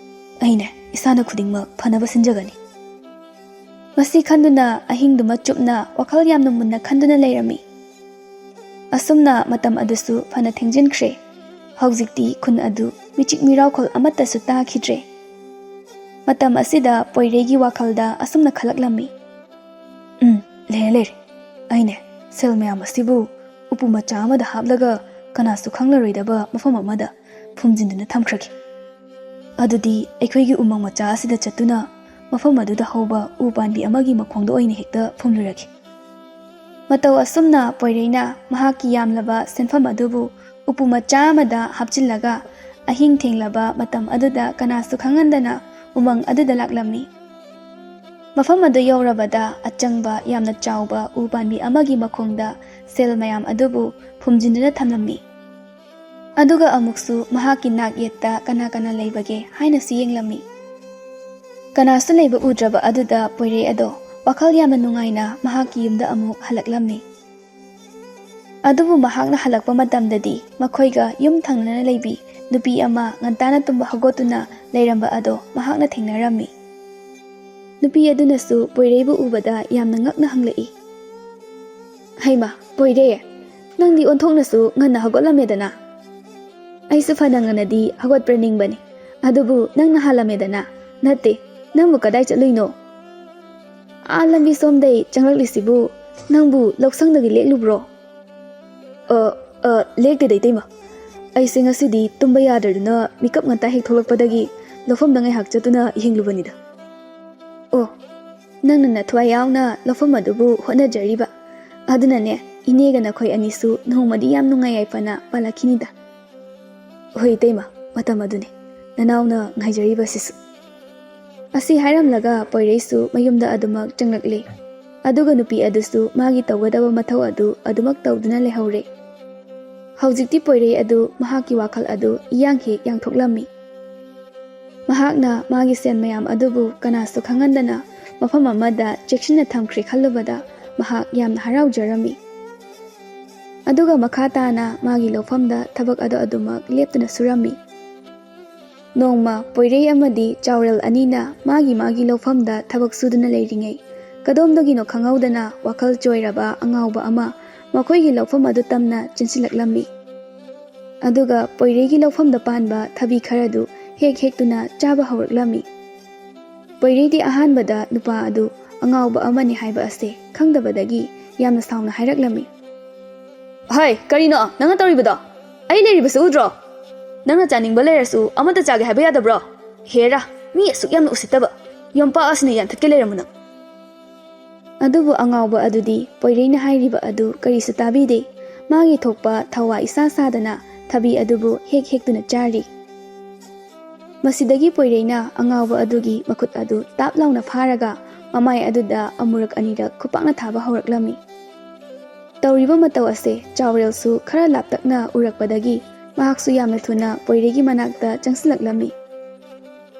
ꯑꯩꯅꯦ ꯏꯁꯥꯅ ꯈꯨꯗꯤꯡꯃꯛ ꯐꯅꯕ ꯁꯤꯟꯖꯒꯅꯤ꯫ ꯃꯁꯤ ꯈꯟꯗꯨꯅ ꯑꯍꯤꯡꯗꯨꯃ ꯆꯨꯞꯅ ꯋꯥꯈꯜ ꯌꯥꯝꯅ ꯃꯨꯟꯅ ꯈꯟꯗꯨꯅ ꯂꯩꯔꯝꯃꯤ꯫ ꯑꯁꯨꯝꯅ ꯃꯇꯝ ꯑꯗꯨꯁꯨ ꯐꯅ ꯊꯦꯡꯖꯤꯟꯈ꯭ꯔꯦ꯫ ꯍꯧꯖꯤꯛꯇꯤ ꯈꯨꯟ ꯑꯗꯨ ꯃꯤꯆꯤꯛ ꯃꯤꯔꯥꯎꯈꯣꯜ ꯑꯃꯠꯇꯁꯨ ꯇꯥꯈꯤꯗ꯭ꯔꯦ꯫ ꯃꯇꯝ ꯑꯁꯤꯗ ꯄꯣꯏꯔꯩꯒꯤ ꯋꯥꯈꯜꯗ ꯑꯁꯨꯝꯅ ꯈꯜꯂꯛꯂꯝꯃꯤ꯫ ꯂꯩꯔꯦ, ꯑꯩꯅꯦ ꯁꯦꯜ ꯃꯌꯥꯝ ꯑꯁꯤꯕꯨ ꯎꯄꯨ ꯃꯆꯥ ꯑꯃꯗ ꯍꯥꯞꯂꯒ ꯀꯅꯥꯁꯨ ꯈꯪꯂꯔꯣꯏꯗꯕ ꯃꯐꯝ ꯑꯃꯗ ꯐꯨꯝꯖꯤꯟꯗꯨꯅ ꯊꯝꯈ꯭ꯔꯒꯦ꯫ ꯑꯗꯨꯗꯤ ꯑꯩꯈꯣꯏꯒꯤ ꯎꯃꯪ ꯃꯆꯥ ꯑꯁꯤꯗ ꯆꯠꯇꯨꯅ ꯃꯐꯝ ꯑꯗꯨꯗ ꯍꯧꯕ ꯎ ꯄꯥꯟꯕꯤ ꯑꯃꯒꯤ ꯃꯈꯣꯡꯗ ꯑꯣꯏꯅ ꯍꯦꯛꯇ ꯐꯨꯝꯂꯨꯔꯒꯦ꯫ ꯃꯇꯧ ꯑꯁꯨꯝꯅ ꯄꯣꯏꯔꯩꯅ ꯃꯍꯥꯛꯀꯤ ꯌꯥꯝꯂꯕ ꯁꯦꯟꯐꯝ ꯑꯗꯨꯕꯨ ꯎꯄꯨ ꯃꯆꯥ ꯑꯃꯗ ꯍꯥꯞꯆꯤꯜꯂꯒ ꯑꯍꯤꯡ ꯊꯦꯡꯂꯕ ꯃꯇꯝ ꯑꯗꯨꯗ ꯀꯅꯥꯁꯨ ꯈꯪꯍꯟꯗꯅ ꯎꯃꯪ ꯑꯗꯨꯗ ꯂꯥꯛꯂꯝꯃꯤ꯫ ꯃꯐꯝ ꯑꯗꯨ ꯌꯧꯔꯕꯗ ꯑꯆꯪꯕ ꯌꯥꯝꯅ ꯆꯥꯎꯕ ꯎ ꯄꯥꯟꯕꯤ ꯑꯃꯒꯤ ꯃꯈꯣꯡꯗ ꯁꯦꯜ ꯃꯌꯥꯝ ꯑꯗꯨꯕꯨ ꯐꯨꯝꯖꯤꯟꯗꯨꯅ ꯊꯝꯂꯝꯃꯤ꯫ ꯑꯗꯨꯒ ꯑꯃꯨꯛꯁꯨ ꯃꯍꯥꯛꯀꯤ ꯅꯥꯛ ꯌꯦꯠꯇ ꯀꯅꯥ ꯀꯅꯥ ꯂꯩꯕꯒꯦ ꯍꯥꯏꯅꯁꯨ ꯌꯦꯡꯂꯝꯃꯤ꯫ ꯀꯅꯥꯁꯨ ꯂꯩꯕ ꯎꯗ꯭ꯔꯕ ꯑꯗꯨꯗ ꯄꯣꯏꯔꯩ ꯑꯗꯣ ꯋꯥꯈꯜ ꯌꯥꯝꯅ ꯅꯨꯡꯉꯥꯏꯅ ꯃꯍꯥꯛꯀꯤ ꯌꯨꯝꯗ ꯑꯃꯨꯛ ꯍꯜꯂꯛꯂꯝꯃꯤ꯫ ꯑꯗꯨꯕꯨ ꯃꯍꯥꯛꯅ ꯍꯜꯂꯛꯄ ꯃꯇꯝꯗꯗꯤ ꯃꯈꯣꯏꯒ ꯌꯨꯝ ꯊꯪꯅꯅ ꯂꯩꯕꯤ ꯅꯨꯄꯤ ꯑꯃ ꯉꯟꯇꯥꯅ ꯇꯨꯝꯕ ꯍꯧꯒꯠꯇꯨꯅ ꯂꯩꯔꯝꯕ ꯑꯗꯣ ꯃꯍꯥꯛꯅ ꯊꯦꯡꯅꯔꯝꯃꯤ꯫ ꯅꯨꯄꯤ ꯑꯗꯨꯅꯁꯨ ꯄꯣꯏꯔꯩꯕꯨ ꯎꯕꯗ ꯌꯥꯝꯅ ꯉꯛꯅ ꯍꯪꯂꯛꯏ꯫ ꯍꯩꯃꯥ ꯄꯣꯏꯔꯩ, ꯅꯪꯗꯤ ꯑꯣꯟꯊꯣꯛꯅꯁꯨ ꯉꯟꯅ ꯍꯧꯒꯠꯂꯝꯃꯦꯗꯅ꯫ ꯑꯩꯁꯨ ꯐꯅ ꯉꯟꯅꯗꯤ ꯍꯧꯒꯠꯄ꯭ꯔ ꯅꯤꯡꯕꯅꯤ, ꯑꯗꯨꯕꯨ ꯅꯪꯅ ꯍꯥꯜꯂꯝꯃꯦꯗꯅ꯫ ꯅꯠꯇꯦ, ꯅꯪꯕꯨ ꯀꯗꯥꯏ ꯆꯠꯂꯨꯏꯅꯣ? ꯂꯝꯕꯤ ꯁꯣꯝꯗꯩ ꯆꯪꯂꯛꯂꯤꯁꯤꯕꯨ ꯅꯪꯕꯨ ꯂꯧꯁꯪꯗꯒꯤ ꯂꯦꯛꯂꯨꯕ꯭ꯔꯣ? ꯂꯦꯛꯇꯦꯗ ꯏꯇꯩꯃ, ꯑꯩꯁꯦ ꯉꯁꯤꯗꯤ ꯇꯨꯝꯕ ꯌꯥꯗ꯭ꯔꯗꯨꯅ ꯃꯤꯀꯞ ꯉꯟꯇꯥ ꯍꯦꯛ ꯊꯣꯛꯂꯛꯄꯗꯒꯤ ꯂꯧꯐꯝꯗ ꯉꯥꯏꯍꯥꯛ ꯆꯠꯇꯨꯅ ꯌꯦꯡꯂꯨꯕꯅꯤꯗ꯫ ꯑꯣ, ꯅꯪꯅ ꯅꯊ꯭ꯋꯥꯏ ꯌꯥꯎꯅ ꯂꯧꯐꯝ ꯑꯗꯨꯕꯨ ꯍꯣꯠꯅꯖꯔꯤꯕ ꯑꯗꯨꯅꯅꯦ ꯏꯅꯦꯒ ꯅꯈꯣꯏ ꯑꯅꯤꯁꯨ ꯅꯣꯡꯃꯗꯤ ꯌꯥꯝ ꯅꯨꯡꯉꯥꯏ ꯌꯥꯏꯐꯅ ꯄꯥꯜꯂꯛꯈꯤꯅꯤꯗ꯫ ꯍꯣꯏ ꯏꯇꯩꯃ, ꯃꯇꯝ ꯑꯗꯨꯅꯤ ꯅꯅꯥꯎꯅ ꯉꯥꯏꯖꯔꯤꯕꯁꯤꯁꯨ꯫ ꯑꯁꯤ ꯍꯥꯏꯔꯝꯂꯒ ꯄꯣꯏꯔꯩꯁꯨ ꯃꯌꯨꯝꯗ ꯑꯗꯨꯃꯛ ꯆꯪꯂꯛꯂꯦ꯫ ꯑꯗꯨꯒ ꯅꯨꯄꯤ ꯑꯗꯨꯁꯨ ꯃꯥꯒꯤ ꯇꯧꯒꯗꯕ ꯃꯊꯧ ꯑꯗꯨ ꯑꯗꯨꯃꯛ ꯇꯧꯗꯨꯅ ꯂꯩꯍꯧꯔꯦ꯫ ꯍꯧꯖꯤꯛꯇꯤ ꯄꯣꯏꯔꯩ ꯑꯗꯨ ꯃꯍꯥꯛꯀꯤ ꯋꯥꯈꯜ ꯑꯗꯨ ꯏꯌꯥꯡ ꯍꯦꯛ ꯌꯥꯡꯊꯣꯛꯂꯝꯃꯤ꯫ ꯃꯍꯥꯛꯅ ꯃꯥꯒꯤ ꯁꯦꯟ ꯃꯌꯥꯝ ꯑꯗꯨꯕꯨ ꯀꯅꯥꯁꯨ ꯈꯪꯍꯟꯗꯅ ꯃꯐꯝ ꯑꯃꯗ ꯆꯦꯛꯁꯤꯟꯅ ꯊꯝꯈ꯭ꯔꯦ ꯈꯜꯂꯨꯕꯗ ꯃꯍꯥꯛ ꯌꯥꯝꯅ ꯍꯔꯥꯎꯖꯔꯝꯃꯤ꯫ ꯑꯗꯨꯒ ꯃꯈꯥ ꯇꯥꯅ ꯃꯥꯒꯤ ꯂꯧꯐꯝꯗ ꯊꯕꯛ ꯑꯗꯨ ꯑꯗꯨꯃꯛ ꯂꯦꯞꯇꯨꯅ ꯁꯨꯔꯝꯃꯤ꯫ ꯅꯣꯡꯃ ꯄꯣꯏꯔꯩ ꯑꯃꯗꯤ ꯆꯥꯎꯔꯦꯜ ꯑꯅꯤꯅ ꯃꯥꯒꯤ ꯂꯧꯐꯝꯗ ꯊꯕꯛ ꯁꯨꯗꯨꯅ ꯂꯩꯔꯤꯉꯩ ꯀꯗꯣꯝꯗꯒꯤꯅꯣ ꯈꯪꯍꯧꯗꯅ ꯋꯥꯈꯜ ꯆꯣꯏꯔꯕ ꯑꯉꯥꯎꯕ ꯑꯃ ꯃꯈꯣꯏꯒꯤ ꯂꯧꯐꯝ ꯑꯗꯨ ꯇꯝꯅ ꯆꯦꯟꯁꯤꯜꯂꯛꯂꯝꯃꯤ꯫ ꯑꯗꯨꯒ ꯄꯣꯏꯔꯩꯒꯤ ꯂꯧꯐꯝꯗ ꯄꯥꯟꯕ ꯊꯕꯤ ꯈꯔꯗꯨ ꯍꯦꯛ ꯍꯦꯛꯇꯨꯅ ꯆꯥꯕ ꯍꯧꯔꯛꯂꯝꯃꯤ꯫ ꯄꯣꯏꯔꯩꯗꯤ ꯑꯍꯥꯟꯕꯗ ꯅꯨꯄꯥ ꯑꯗꯨ ꯑꯉꯥꯎꯕ ꯑꯃꯅꯤ ꯍꯥꯏꯕ ꯑꯁꯦ ꯈꯪꯗꯕꯗꯒꯤ ꯌꯥꯝꯅ ꯁꯥꯎꯅ ꯍꯥꯏꯔꯛꯂꯝꯃꯤ꯫ ꯍꯩ, ꯀꯔꯤꯅꯣ ꯅꯪꯅ ꯇꯧꯔꯤꯕꯗꯣ? ꯑꯩ ꯂꯩꯔꯤꯕꯁꯨ ꯎꯗ꯭ꯔꯣ? ꯅꯪꯅ ꯆꯥꯅꯤꯡꯕ ꯂꯩꯔꯁꯨ ꯑꯃꯠꯇ ꯆꯥꯒꯦ ꯍꯥꯏꯕ ꯌꯥꯗꯕ꯭ꯔꯣ? ꯍꯦꯔꯥ, ꯃꯤ ꯑꯁꯨꯛ ꯌꯥꯝꯅ ꯎꯁꯤꯠꯇꯕ ꯌꯣꯝꯄꯥꯛ ꯑꯁꯤꯅ ꯌꯥꯟꯊꯠꯀꯦ ꯂꯩꯔꯝꯃꯨ ꯅꯪ꯫ ꯑꯗꯨꯕꯨ ꯑꯉꯥꯎꯕ ꯑꯗꯨꯗꯤ ꯄꯣꯏꯔꯩꯅ ꯍꯥꯏꯔꯤꯕ ꯑꯗꯨ ꯀꯔꯤꯁꯨ ꯇꯥꯕꯤꯗꯦ꯫ ꯃꯥꯒꯤ ꯊꯣꯛꯄ ꯊꯧꯋꯥ ꯏꯁꯥ ꯁꯥꯗꯅ ꯊꯕꯤ ꯑꯗꯨꯕꯨ ꯍꯦꯛ ꯍꯦꯛꯇꯨꯅ ꯆꯥꯔꯤ꯫ ꯃꯁꯤꯗꯒꯤ ꯄꯣꯏꯔꯩꯅ ꯑꯉꯥꯎꯕ ꯑꯗꯨꯒꯤ ꯃꯈꯨꯠ ꯑꯗꯨ ꯇꯥꯞ ꯂꯥꯎꯅ ꯐꯥꯔꯒ ꯃꯃꯥꯏ ꯑꯗꯨꯗ ꯑꯃꯨꯔꯛ ꯑꯅꯤꯔꯛ ꯈꯨꯄꯥꯛꯅ ꯊꯥꯕ ꯍꯧꯔꯛꯂꯝꯃꯤ꯫ Tauriba matau ase Chaurelsu khara laptakna urakpadagi mahaksu yamna thuna Poireigi manakta changsilaklami.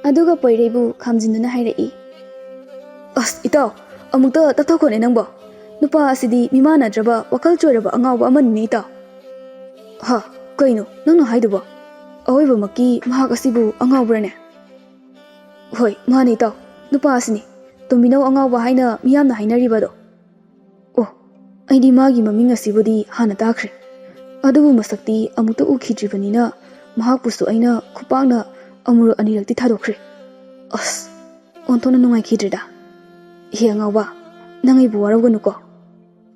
Aduga Poireibu khamjinduna hairei. As itaw, amukta tathokone nangbo. Nupa asidi mimana draba wakal choiraba angawba amani itaw. Ha, kaino, nangna haiduba. Aoiba maki mahak asibu angawbrane. Hoi, mani itaw, nupa asini. Tuminaw angawba haina miyamna hainaribado. Oh, aidi magi maming asibudi hana takre. Adubu masakti amukta ukhidribanina mahakpusu aina khupangna amuru anirakti thadokre. As, ontona nungai khidrida. He angawba, nangai buwaraganuko.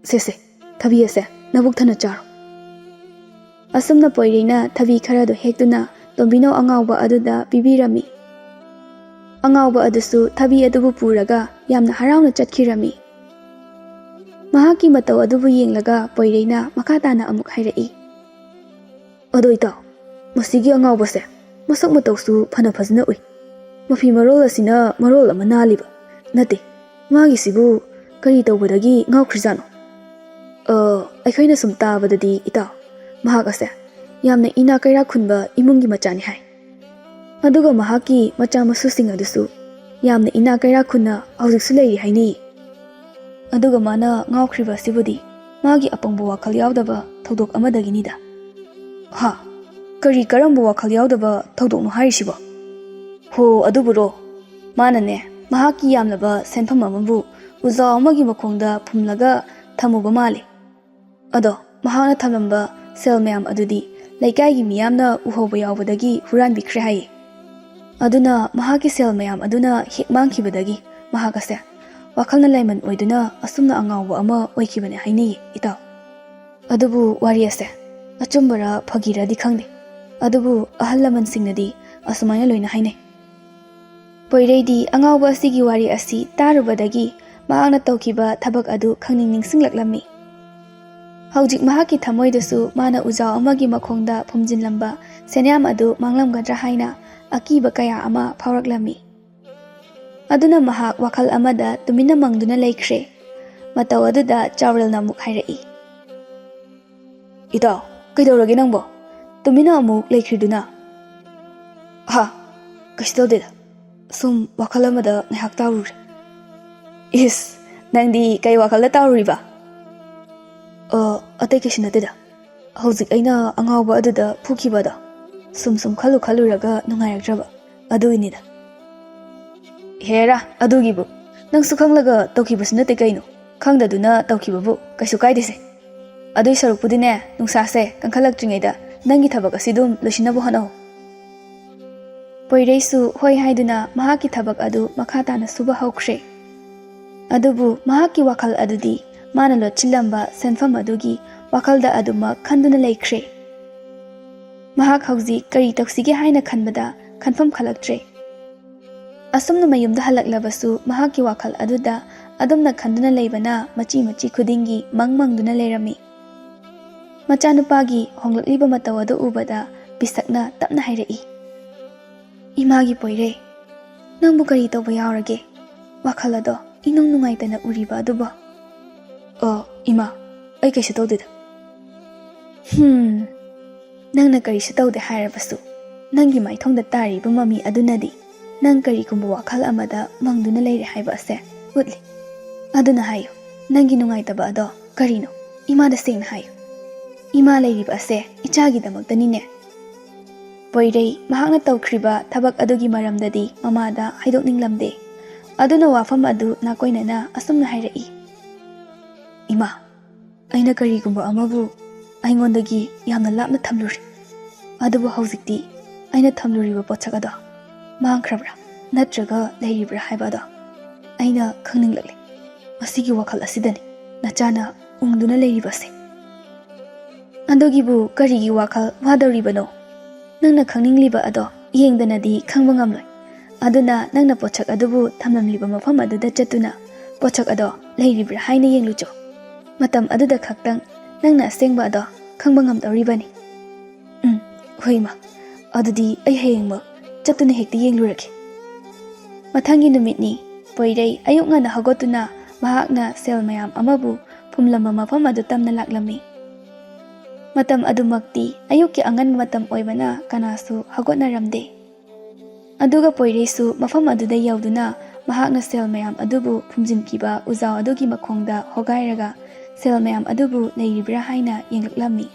Sese, thabi ase, nabuk thana charo. Asumna Poireina thabi kharado hektuna Tombinaw angawba aduda pibirami. Angawba adusu thabi adubu puraga yamna harauna chatkirami. Mahaki matau adubu yenglaga Poireina makatana amuk hairei. Ado itaw, masigi angawba se, masak matausu phana phajna ui. Mafi marol asina marol ama naliba. Nate, magi sibu kari tawbadagi ngawkhrijano. Aikhaina sum tabadadi itaw, mahak ase yamna ina kaira khunba imungi machani hai. Aduga mahaki macha masusing adusu yamna ina kaira khunna hawjiksu leiri haini. Aduga mana ngawkhriba sibudi magi apangbu wakhal yawdaba thodok amadaginida. Ha, kari karambu wakhal yawdaba thodokno hairisibo. Ho aduburo manane mahaki yamlaba senpham amabu uzaw amagi makhongda phumlaga thamuba mali. Ado mahana thamlamba sel mayam adudi laikai miyamna uhoba yawbadagi huran bikre hai. Aduna mahaki sel mayam aduna hikmang khibadagi mahakase wakhalna laiman oiduna asumna angawba ama oikibane haini itaw. Adubu wari ase achumbara phagiradi khangde. Adubu ahal laman singnadi asumaya loina haine. Poireidi angawba asigi wari asi tarubadagi mahakna tawkiba thabak adu khangning ningsinglaklammi. Haujik mahaki thamoidasu mana ujaw amagi makhongda phumjinlamba senyam adu manglamgadra haina akiba kaya ama phawraklami. Aduna mahak wakhal amada tumina mangduna leikre. Mataw aduda Chaurel namuk hairei. Itaw, kaidawrage nangbo? Tumina amuk leikriduna. Ha, kaisitawdeda. Sum wakhal amada ngahak tawrure. Is, nangdi kay wakhalda tawruriba? Atay kasi natida. Haujik aina angawba aduda phukibada. Sum khaluraga nungayagdraba. Adu inida. Hera, adugibu. Nang sukhanglaga tawkibasu nate kaino. Khangdaduna tawkibabu kaisu kaidese. Adui sarukpudine nungsase kangkhalaktringaida nangi thabak asidum loisinabu hanaw. Poireisu hoi haiduna mahaki thabak adu makhatana suba hawkre. Adubu mahaki wakhal adudi mana lochilamba senfam adugi wakhalda aduma khanduna leikre. Mahak hauji kari taksige haina khanbada khanfam khalaktre. Asumna mayumda halaklabasu mahaki wakhal aduda adumna khanduna leibana machi khudingi mangmangduna leirami. Machanupagi honglakliba mataw adu ubada bisakna tapna hairei. Imagi Poire, nangbu kari tawba yawrage wakhal ado inung nungaitana uriba aduba. Ima, ay kaisu tawdeda. Nangna karisu tawde hairabasu nangi maithongda tariba mami adunadi nang kari kumbu wakhal amada mangduna leire haiba ase utli. Aduna hayo, nangi nungaitaba ado karino imada sengna hayo. Ima leiriba ase ichagi damakdanine. Poirei mahakna tawkriba thabak adugi maramdadi mamada haidokninglamde. Aduna wafam adu nakoinana asumna hairei. Ima, aina karigumba amabu aingondagi yamna lapna thamluri. Adubu haujikti aina thamluriba pochak ado mangkhrabra natraga leiribra haibado aina khangninglakle. Masigi wakhal asidani nachana ungduna leiribase. Andogibu karigi wakhal wadoribano. Nangna khangingliba ado yengdanadi khangba ngamloi. Aduna nangna pochak adubu thamlamliba mafam aduda chatuna pochak ado leiribra haina yenglucho. Matam aduda khaktang nangna asengba ado khangba ngamdoribani. Hoima, adudi ay hayengma chatuna hekti yenglurake. Mathangi numitni Poirei ayuk ngana hagotuna mahakna sel mayam amabu ꯐꯨꯝꯂꯝꯕ ꯃꯐꯝ ꯑꯗꯨ ꯇꯝꯅ ꯂꯥꯛꯂꯝꯃꯤ꯫ ꯃꯇꯝ ꯑꯗꯨꯃꯛꯇꯤ ꯑꯌꯨꯛꯀꯤ ꯑꯉꯟꯕ ꯃꯇꯝ ꯑꯣꯏꯕꯅ ꯀꯅꯥꯁꯨ ꯍꯧꯒꯠꯅꯔꯝꯗꯦ꯫ ꯑꯗꯨꯒ ꯄꯣꯏꯔꯩꯁꯨ ꯃꯐꯝ ꯑꯗꯨꯗ ꯌꯧꯗꯨꯅ ꯃꯍꯥꯛꯅ ꯁꯦꯜ ꯃꯌꯥꯝ ꯑꯗꯨꯕꯨ ꯐꯨꯝꯖꯤꯟꯈꯤꯕ ꯎꯖꯥꯎ ꯑꯗꯨꯒꯤ ꯃꯈꯣꯡꯗ ꯍꯣꯒꯥꯏꯔꯒ ꯁꯦꯜ ꯃꯌꯥꯝ ꯑꯗꯨꯕꯨ ꯂꯩꯔꯤꯕ꯭ꯔꯥ ꯍꯥꯏꯅ ꯌꯦꯡꯂꯛꯂꯝꯃꯤ꯫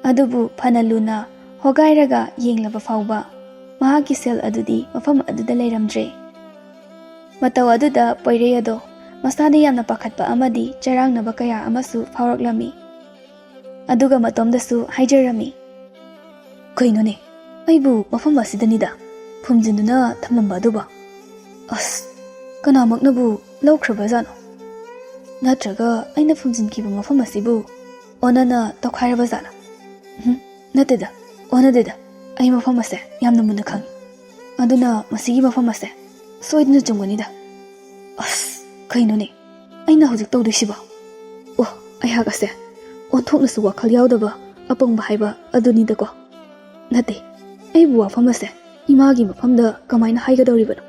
ꯑꯗꯨꯕꯨ ꯐꯅ ꯂꯨꯅ ꯍꯣꯒꯥꯏꯔꯒ ꯌꯦꯡꯂꯕ ꯐꯥꯎꯕ ꯃꯍꯥꯛꯀꯤ ꯁꯦꯜ ꯑꯗꯨꯗꯤ ꯃꯐꯝ ꯑꯗꯨꯗ ꯂꯩꯔꯝꯗ꯭ꯔꯦ꯫ ꯃꯇꯧ ꯑꯗꯨꯗ ꯄꯣꯏꯔꯩ ꯑꯗꯣ ꯃꯁꯥꯗ ꯌꯥꯝꯅ ꯄꯥꯈꯠꯄ ꯑꯃꯗꯤ ꯆꯔꯥꯡꯅꯕ ꯀꯌꯥ ꯑꯃꯁꯨ ꯐꯥꯎꯔꯛꯂꯝꯃꯤ꯫ ꯑꯗꯨꯒ ꯃꯇꯣꯝꯗꯁꯨ ꯍꯥꯏꯖꯔꯝꯃꯤ, ꯀꯩꯅꯣꯅꯦ, ꯑꯩꯕꯨ ꯃꯐꯝ ꯑꯁꯤꯗꯅꯤꯗ ꯐꯨꯝꯖꯤꯟꯗꯨꯅ ꯊꯝꯂꯝꯕ ꯑꯗꯨꯕꯨ, ꯑꯁ, ꯀꯅꯥꯃꯛꯅꯕꯨ ꯂꯧꯈ꯭ꯔꯕꯖꯥꯠꯅꯣ? ꯅꯠꯇ꯭ꯔꯒ ꯑꯩꯅ ꯐꯨꯝꯖꯤꯟꯈꯤꯕ ꯃꯐꯝ ꯑꯁꯤꯕꯨ ꯑꯣꯟꯅꯅ ꯇꯧꯈꯥꯏꯔꯕꯖꯥꯠꯂ? ꯅꯠꯇꯦꯗ, ꯑꯣꯟꯅꯗꯦꯗ, ꯑꯩ ꯃꯐꯝ ꯑꯁꯦ ꯌꯥꯝꯅ ꯃꯨꯟꯅ ꯈꯪꯏ꯫ ꯑꯗꯨꯅ ꯃꯁꯤꯒꯤ ꯃꯐꯝ ꯑꯁꯦ ꯁꯣꯏꯗꯅ ꯆꯨꯝꯒꯅꯤꯗ꯫ ꯑꯁ, ꯀꯩꯅꯣꯅꯦ ꯑꯩꯅ ꯍꯧꯖꯤꯛ ꯇꯧꯗꯣꯏꯁꯤꯕꯣ? ꯑꯣ, ꯑꯩꯍꯥꯛ ꯑꯁꯦ ꯑꯣꯟꯊꯣꯛꯅꯁꯨ ꯋꯥꯈꯜ ꯌꯥꯎꯗꯕ ꯑꯄꯪꯕ ꯍꯥꯏꯕ ꯑꯗꯨꯅꯤꯗꯀꯣ꯫ ꯅꯠꯇꯦ, ꯑꯩꯕꯨ ꯋꯥꯐꯝ ꯑꯁꯦ ꯏꯃꯥꯒꯤ ꯃꯐꯝꯗ ꯀꯃꯥꯏꯅ ꯍꯥꯏꯒꯗꯧꯔꯤꯕꯅꯣ?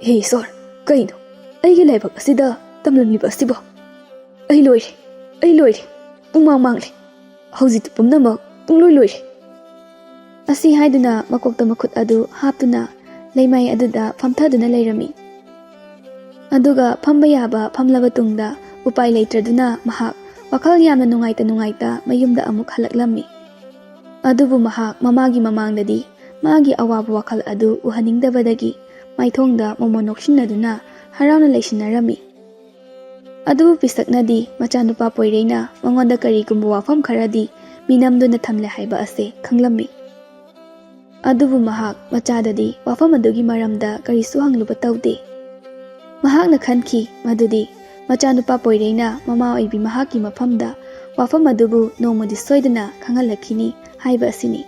ꯍꯦ ꯏꯁꯣꯔ, ꯀꯩꯅꯣ ꯑꯩꯒꯤ ꯂꯥꯏꯕꯛ ꯑꯁꯤꯗ ꯇꯝꯂꯝꯂꯤꯕ ꯑꯁꯤꯕꯣ? ꯑꯩ ꯂꯣꯏꯔꯦ, ꯄꯨꯡꯃꯥꯡ ꯃꯥꯡꯂꯦ, ꯍꯧꯖꯤꯛꯇꯤ ꯄꯨꯝꯅꯃꯛ ꯄꯨꯡꯂꯣꯏ ꯂꯣꯏꯔꯦ꯫ ꯑꯁꯤ ꯍꯥꯏꯗꯨꯅ ꯃꯀꯣꯛꯇ ꯃꯈꯨꯠ ꯑꯗꯨ ꯍꯥꯞꯇꯨꯅ ꯂꯩꯃꯥꯏ ꯑꯗꯨꯗ ꯐꯝꯊꯗꯨꯅ ꯂꯩꯔꯝꯃꯤ꯫ ꯑꯗꯨꯒ ꯐꯝꯕ ꯌꯥꯕ ꯐꯝꯂꯕ ꯇꯨꯡꯗ ꯎꯄꯥꯏ ꯂꯩꯇ꯭ꯔꯗꯨꯅ ꯃꯍꯥꯛ ꯋꯥꯈꯜ ꯌꯥꯝꯅ ꯅꯨꯡꯉꯥꯏꯇ ꯃꯌꯨꯝꯗ ꯑꯃꯨꯛ ꯍꯜꯂꯛꯂꯝꯃꯤ꯫ ꯑꯗꯨꯕꯨ ꯃꯍꯥꯛ ꯃꯃꯥꯒꯤ ꯃꯃꯥꯡꯗꯗꯤ ꯃꯥꯒꯤ ꯑꯋꯥꯕ ꯋꯥꯈꯜ ꯑꯗꯨ ꯎꯍꯟꯅꯤꯡꯗꯕꯗꯒꯤ ꯃꯥꯏꯊꯣꯡꯗ ꯃꯣꯃꯣꯟ ꯅꯣꯛꯁꯤꯟꯅꯗꯨꯅ ꯍꯔꯥꯎꯅ ꯂꯩꯁꯤꯟꯅꯔꯝꯃꯤ꯫ ꯑꯗꯨꯕꯨ ꯄꯤꯁꯛꯅꯗꯤ ꯃꯆꯥꯅꯨꯄꯥ ꯄꯣꯏꯔꯩꯅ ꯃꯉꯣꯟꯗ ꯀꯔꯤꯒꯨꯝꯕ ꯋꯥꯐꯝ ꯈꯔꯗꯤ ꯃꯤꯅꯝꯗꯨꯅ ꯊꯝꯂꯦ ꯍꯥꯏꯕ ꯑꯁꯤ ꯈꯪꯂꯝꯃꯤ꯫ ꯑꯗꯨꯕꯨ ꯃꯍꯥꯛ ꯃꯆꯥꯗꯗꯤ ꯋꯥꯐꯝ ꯑꯗꯨꯒꯤ ꯃꯔꯝꯗ ꯀꯔꯤꯁꯨ ꯍꯪꯂꯨꯕ ꯇꯧꯗꯦ꯫ ꯃꯍꯥꯛꯅ ꯈꯟꯈꯤ ꯃꯗꯨꯗꯤ ꯃꯆꯥꯅꯨꯄꯥ ꯄꯣꯏꯔꯩꯅ ꯃꯃꯥ ꯑꯣꯏꯕꯤ ꯃꯍꯥꯛꯀꯤ ꯃꯐꯝꯗ ꯋꯥꯐꯝ ꯑꯗꯨꯕꯨ ꯅꯣꯡꯃꯗꯤ ꯁꯣꯏꯗꯅ ꯈꯪꯍꯜꯂꯛꯈꯤꯅꯤ ꯍꯥꯏꯕ ꯑꯁꯤꯅꯤ꯫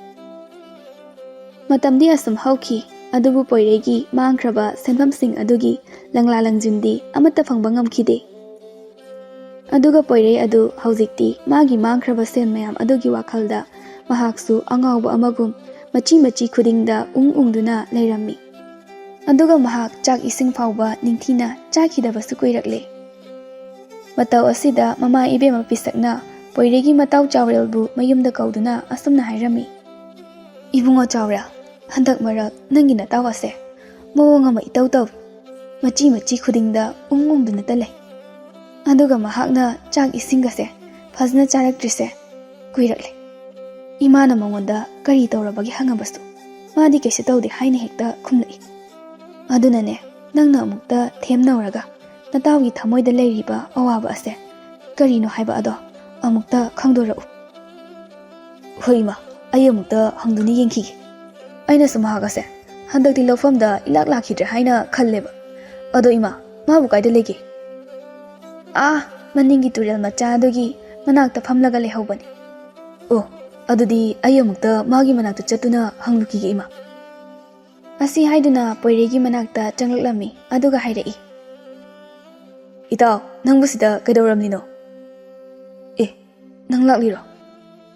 ꯃꯇꯝꯗꯤ ꯑꯁꯨꯝ ꯍꯧꯈꯤ, ꯑꯗꯨꯕꯨ ꯄꯣꯏꯔꯩꯒꯤ ꯃꯥꯡꯈ꯭ꯔꯕ ꯁꯦꯟꯐꯝꯁꯤꯡ ꯑꯗꯨꯒꯤ ꯂꯪꯂꯥ ꯂꯪꯖꯤꯟꯗꯤ ꯑꯃꯠꯇ ꯐꯪꯕ ꯉꯝꯈꯤꯗꯦ꯫ ꯑꯗꯨꯒ ꯄꯣꯏꯔꯩ ꯑꯗꯨ ꯍꯧꯖꯤꯛꯇꯤ ꯃꯥꯒꯤ ꯃꯥꯡꯈ꯭ꯔꯕ ꯁꯦꯟ ꯃꯌꯥꯝ ꯑꯗꯨꯒꯤ ꯋꯥꯈꯜꯗ ꯃꯍꯥꯛꯁꯨ ꯑꯉꯥꯎꯕ ꯑꯃꯒꯨꯝ ꯃꯆꯤ ꯈꯨꯗꯤꯡꯗ ꯎꯪꯗꯨꯅ ꯂꯩꯔꯝꯃꯤ꯫ ꯑꯗꯨꯒ ꯃꯍꯥꯛ ꯆꯥꯛ ꯏꯁꯤꯡ ꯐꯥꯎꯕ ꯅꯤꯡꯊꯤꯅ ꯆꯥꯈꯤꯗꯕꯁꯨ ꯀꯨꯏꯔꯛꯂꯦ꯫ ꯃꯇꯧ ꯑꯁꯤꯗ ꯃꯃꯥ ꯏꯕꯦꯝꯃ ꯄꯤꯁꯛꯅ ꯄꯣꯏꯔꯩꯒꯤ ꯃꯇꯥꯎ ꯆꯥꯎꯔꯦꯜꯕꯨ ꯃꯌꯨꯝꯗ ꯀꯧꯗꯨꯅ ꯑꯁꯨꯝꯅ ꯍꯥꯏꯔꯝꯃꯤ, ꯏꯕꯨꯡꯉꯣ ꯆꯥꯎꯔꯦꯜ, ꯍꯟꯗꯛ ꯃꯔꯛ ꯅꯪꯒꯤ ꯅꯇꯥꯎ ꯑꯁꯦ ꯃꯑꯣꯡ ꯑꯃ ꯏꯇꯧ ꯇꯧꯏ, ꯃꯆꯤ ꯈꯨꯗꯤꯡꯗ ꯎꯪꯗꯨꯅꯇ ꯂꯩ꯫ ꯑꯗꯨꯒ ꯃꯍꯥꯛꯅ ꯆꯥꯛ ꯏꯁꯤꯡꯒꯁꯦ ꯐꯖꯅ ꯆꯥꯔꯛꯇ꯭ꯔꯤꯁꯦ ꯀꯨꯏꯔꯛꯂꯦ꯫ ꯏꯃꯥꯅ ꯃꯉꯣꯟꯗ ꯀꯔꯤ ꯇꯧꯔꯕꯒꯦ ꯍꯪꯉꯕꯁꯨ ꯃꯥꯗꯤ ꯀꯩꯁꯨ ꯇꯧꯗꯦ ꯍꯥꯏꯅ ꯍꯦꯛꯇ ꯈꯨꯝꯂꯛꯏ꯫ ꯑꯗꯨꯅꯅꯦ, ꯅꯪꯅ ꯑꯃꯨꯛꯇ ꯊꯦꯝꯅꯧꯔꯒ ꯅꯇꯥꯎꯒꯤ ꯊꯃꯣꯏꯗ ꯂꯩꯔꯤꯕ ꯑꯋꯥꯕ ꯑꯁꯦ ꯀꯔꯤꯅꯣ ꯍꯥꯏꯕ ꯑꯗꯣ ꯑꯃꯨꯛꯇ ꯈꯪꯗꯣꯔꯛꯎ꯫ ꯍꯣꯏ ꯏꯃꯥ, ꯑꯩ ꯑꯃꯨꯛꯇ ꯍꯪꯗꯨꯅ ꯌꯦꯡꯈꯤꯒꯦ꯫ ꯑꯩꯅꯁꯨ ꯃꯍꯥꯛ ꯑꯁꯦ ꯍꯟꯗꯛꯇꯤ ꯂꯧꯐꯝꯗ ꯏꯂꯥꯛ ꯂꯥꯛꯈꯤꯗ꯭ꯔꯦ ꯍꯥꯏꯅ ꯈꯜꯂꯦꯕ꯫ ꯑꯗꯣ ꯏꯃꯥ, ꯃꯥꯕꯨ ꯀꯥꯏꯗ ꯂꯩꯒꯦ? ꯃꯅꯤꯡꯒꯤ ꯇꯨꯔꯦꯜ ꯃꯆꯥ ꯑꯗꯨꯒꯤ ꯃꯅꯥꯛꯇ ꯐꯝꯂꯒ ꯂꯩꯍꯧꯕꯅꯤ꯫ ꯑꯣ, ꯑꯗꯨꯗꯤ ꯑꯩ ꯑꯃꯨꯛꯇ ꯃꯥꯒꯤ ꯃꯅꯥꯛꯇ ꯆꯠꯇꯨꯅ ꯍꯪꯂꯨꯈꯤꯒꯦ ꯏꯃꯥ꯫ ꯑꯁꯤ ꯍꯥꯏꯗꯨꯅ ꯄꯣꯏꯔꯩꯒꯤ ꯃꯅꯥꯛꯇ ꯆꯪꯂꯛꯂꯝꯃꯤ꯫ ꯑꯗꯨꯒ ꯍꯥꯏꯔꯛꯏ, ꯏꯇꯥꯎ, ꯅꯪꯕꯨ ꯁꯤꯗ ꯀꯩꯗꯧꯔꯝꯂꯤꯅꯣ? ꯅꯪ ꯂꯥꯛꯂꯤꯔꯣ?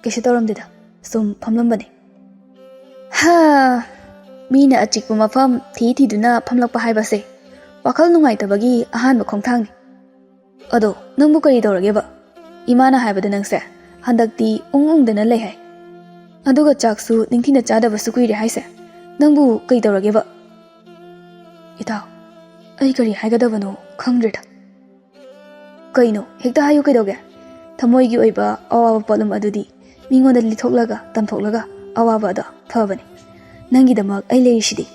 ꯀꯩꯁꯨ ꯇꯧꯔꯝꯗꯦꯗ, ꯁꯨꯝ ꯐꯝꯂꯝꯕꯅꯦ꯫ ꯃꯤꯅ ꯑꯆꯤꯛꯄ ꯃꯐꯝ ꯊꯤꯗꯨꯅ ꯐꯝꯂꯛꯄ ꯍꯥꯏꯕꯁꯦ ꯋꯥꯈꯜ ꯅꯨꯡꯉꯥꯏꯇꯕꯒꯤ ꯑꯍꯥꯟꯕ ꯈꯣꯡꯊꯥꯡꯅꯤ꯫ ꯑꯗꯣ ꯅꯪꯕꯨ ꯀꯔꯤ ꯇꯧꯔꯒꯦꯕ? ꯏꯃꯥꯅ ꯍꯥꯏꯕꯗ ꯅꯪꯁꯦ ꯍꯟꯗꯛꯇꯤ ꯎꯪꯗꯅ ꯂꯩ ꯍꯥꯏ, ꯑꯗꯨꯒ ꯆꯥꯛꯁꯨ ꯅꯤꯡꯊꯤꯅ ꯆꯥꯗꯕꯁꯨ ꯀꯨꯏꯔꯦ ꯍꯥꯏꯁꯦ ꯅꯪꯕꯨ ꯀꯩ ꯇꯧꯔꯒꯦꯕ? ꯏꯇꯥꯎ, ꯑꯩ ꯀꯔꯤ ꯍꯥꯏꯒꯗꯕꯅꯣ ꯈꯪꯗ꯭ꯔꯦꯗ꯫ ꯀꯩꯅꯣ, ꯍꯦꯛꯇ ꯍꯥꯏꯌꯨ, ꯀꯩꯗꯧꯒꯦ? ꯊꯃꯣꯏꯒꯤ ꯑꯣꯏꯕ ꯑꯋꯥꯕ ꯄꯣꯠꯂꯨꯝ ꯑꯗꯨꯗꯤ ꯃꯤꯉꯣꯟꯗ ꯂꯤꯊꯣꯛꯂꯒ ꯇꯝꯊꯣꯛꯂꯒ ꯑꯋꯥꯕ ꯑꯗꯣ ꯐꯕꯅꯤ꯫ ꯅꯪꯒꯤꯗꯃꯛ ꯑꯩ ꯂꯩꯔꯤꯁꯤꯗꯤ꯫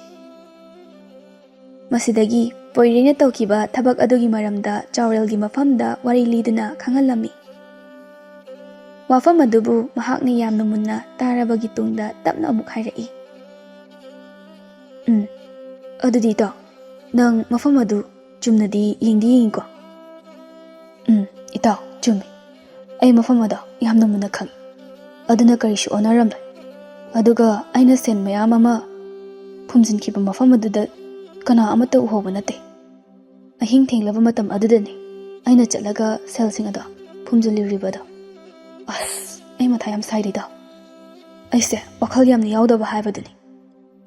ꯃꯁꯤꯗꯒꯤ ꯄꯣꯏꯔꯩꯅ ꯇꯧꯈꯤꯕ ꯊꯕꯛ ꯑꯗꯨꯒꯤ ꯃꯔꯝꯗ ꯆꯥꯎꯔꯦꯜꯒꯤ ꯃꯐꯝꯗ ꯋꯥꯔꯤ ꯂꯤꯗꯨꯅ ꯈꯪꯍꯜꯂꯝꯃꯤ꯫ ꯋꯥꯐꯝ ꯑꯗꯨꯕꯨ ꯃꯍꯥꯛꯅ ꯌꯥꯝꯅ ꯃꯨꯟꯅ ꯇꯥꯔꯕꯒꯤ ꯇꯨꯡꯗ ꯇꯞꯅ ꯑꯃꯨꯛ ꯍꯥꯏꯔꯛꯏ, ꯑꯗꯨꯗꯤ ꯏꯇꯥꯎ, ꯅꯪ ꯃꯐꯝ ꯑꯗꯨ ꯆꯨꯝꯅꯗꯤ ꯌꯦꯡꯉꯤꯀꯣ? ꯏꯇꯥꯎ, ꯆꯨꯝꯃꯤ. ꯑꯩ ꯃꯐꯝ ꯑꯗꯣ ꯌꯥꯝꯅ ꯃꯨꯟꯅ ꯈꯪꯏ. ꯑꯗꯨꯅ ꯀꯔꯤꯁꯨ ꯑꯣꯟꯅꯔꯝꯂꯣꯏ. ꯑꯗꯨꯒ ꯑꯩꯅ ꯁꯦꯟ ꯃꯌꯥꯝ ꯑꯃ ꯐꯨꯝꯖꯤꯟꯈꯤꯕ ꯃꯐꯝ ꯑꯗꯨꯗ ꯀꯅꯥ ꯑꯃꯠꯇ ꯎꯍꯧꯕ ꯅꯠꯇꯦ. ꯑꯍꯤꯡ ꯊꯦꯡꯂꯕ ꯃꯇꯝ ꯑꯗꯨꯗꯅꯤ ꯑꯩꯅ ꯆꯠꯂꯒ ꯁꯦꯜꯁꯤꯡ ꯑꯗꯣ ꯐꯨꯝꯖꯤꯜꯂꯨꯔꯤꯕꯗꯣ. ꯑꯁ, ꯑꯩ ꯃꯊꯥ ꯌꯥꯝ ꯁꯥꯏꯗ. ꯑꯩꯁꯦ ꯋꯥꯈꯜ ꯌꯥꯝꯅ ꯌꯥꯎꯗꯕ ꯍꯥꯏꯕꯗꯨꯅꯤ.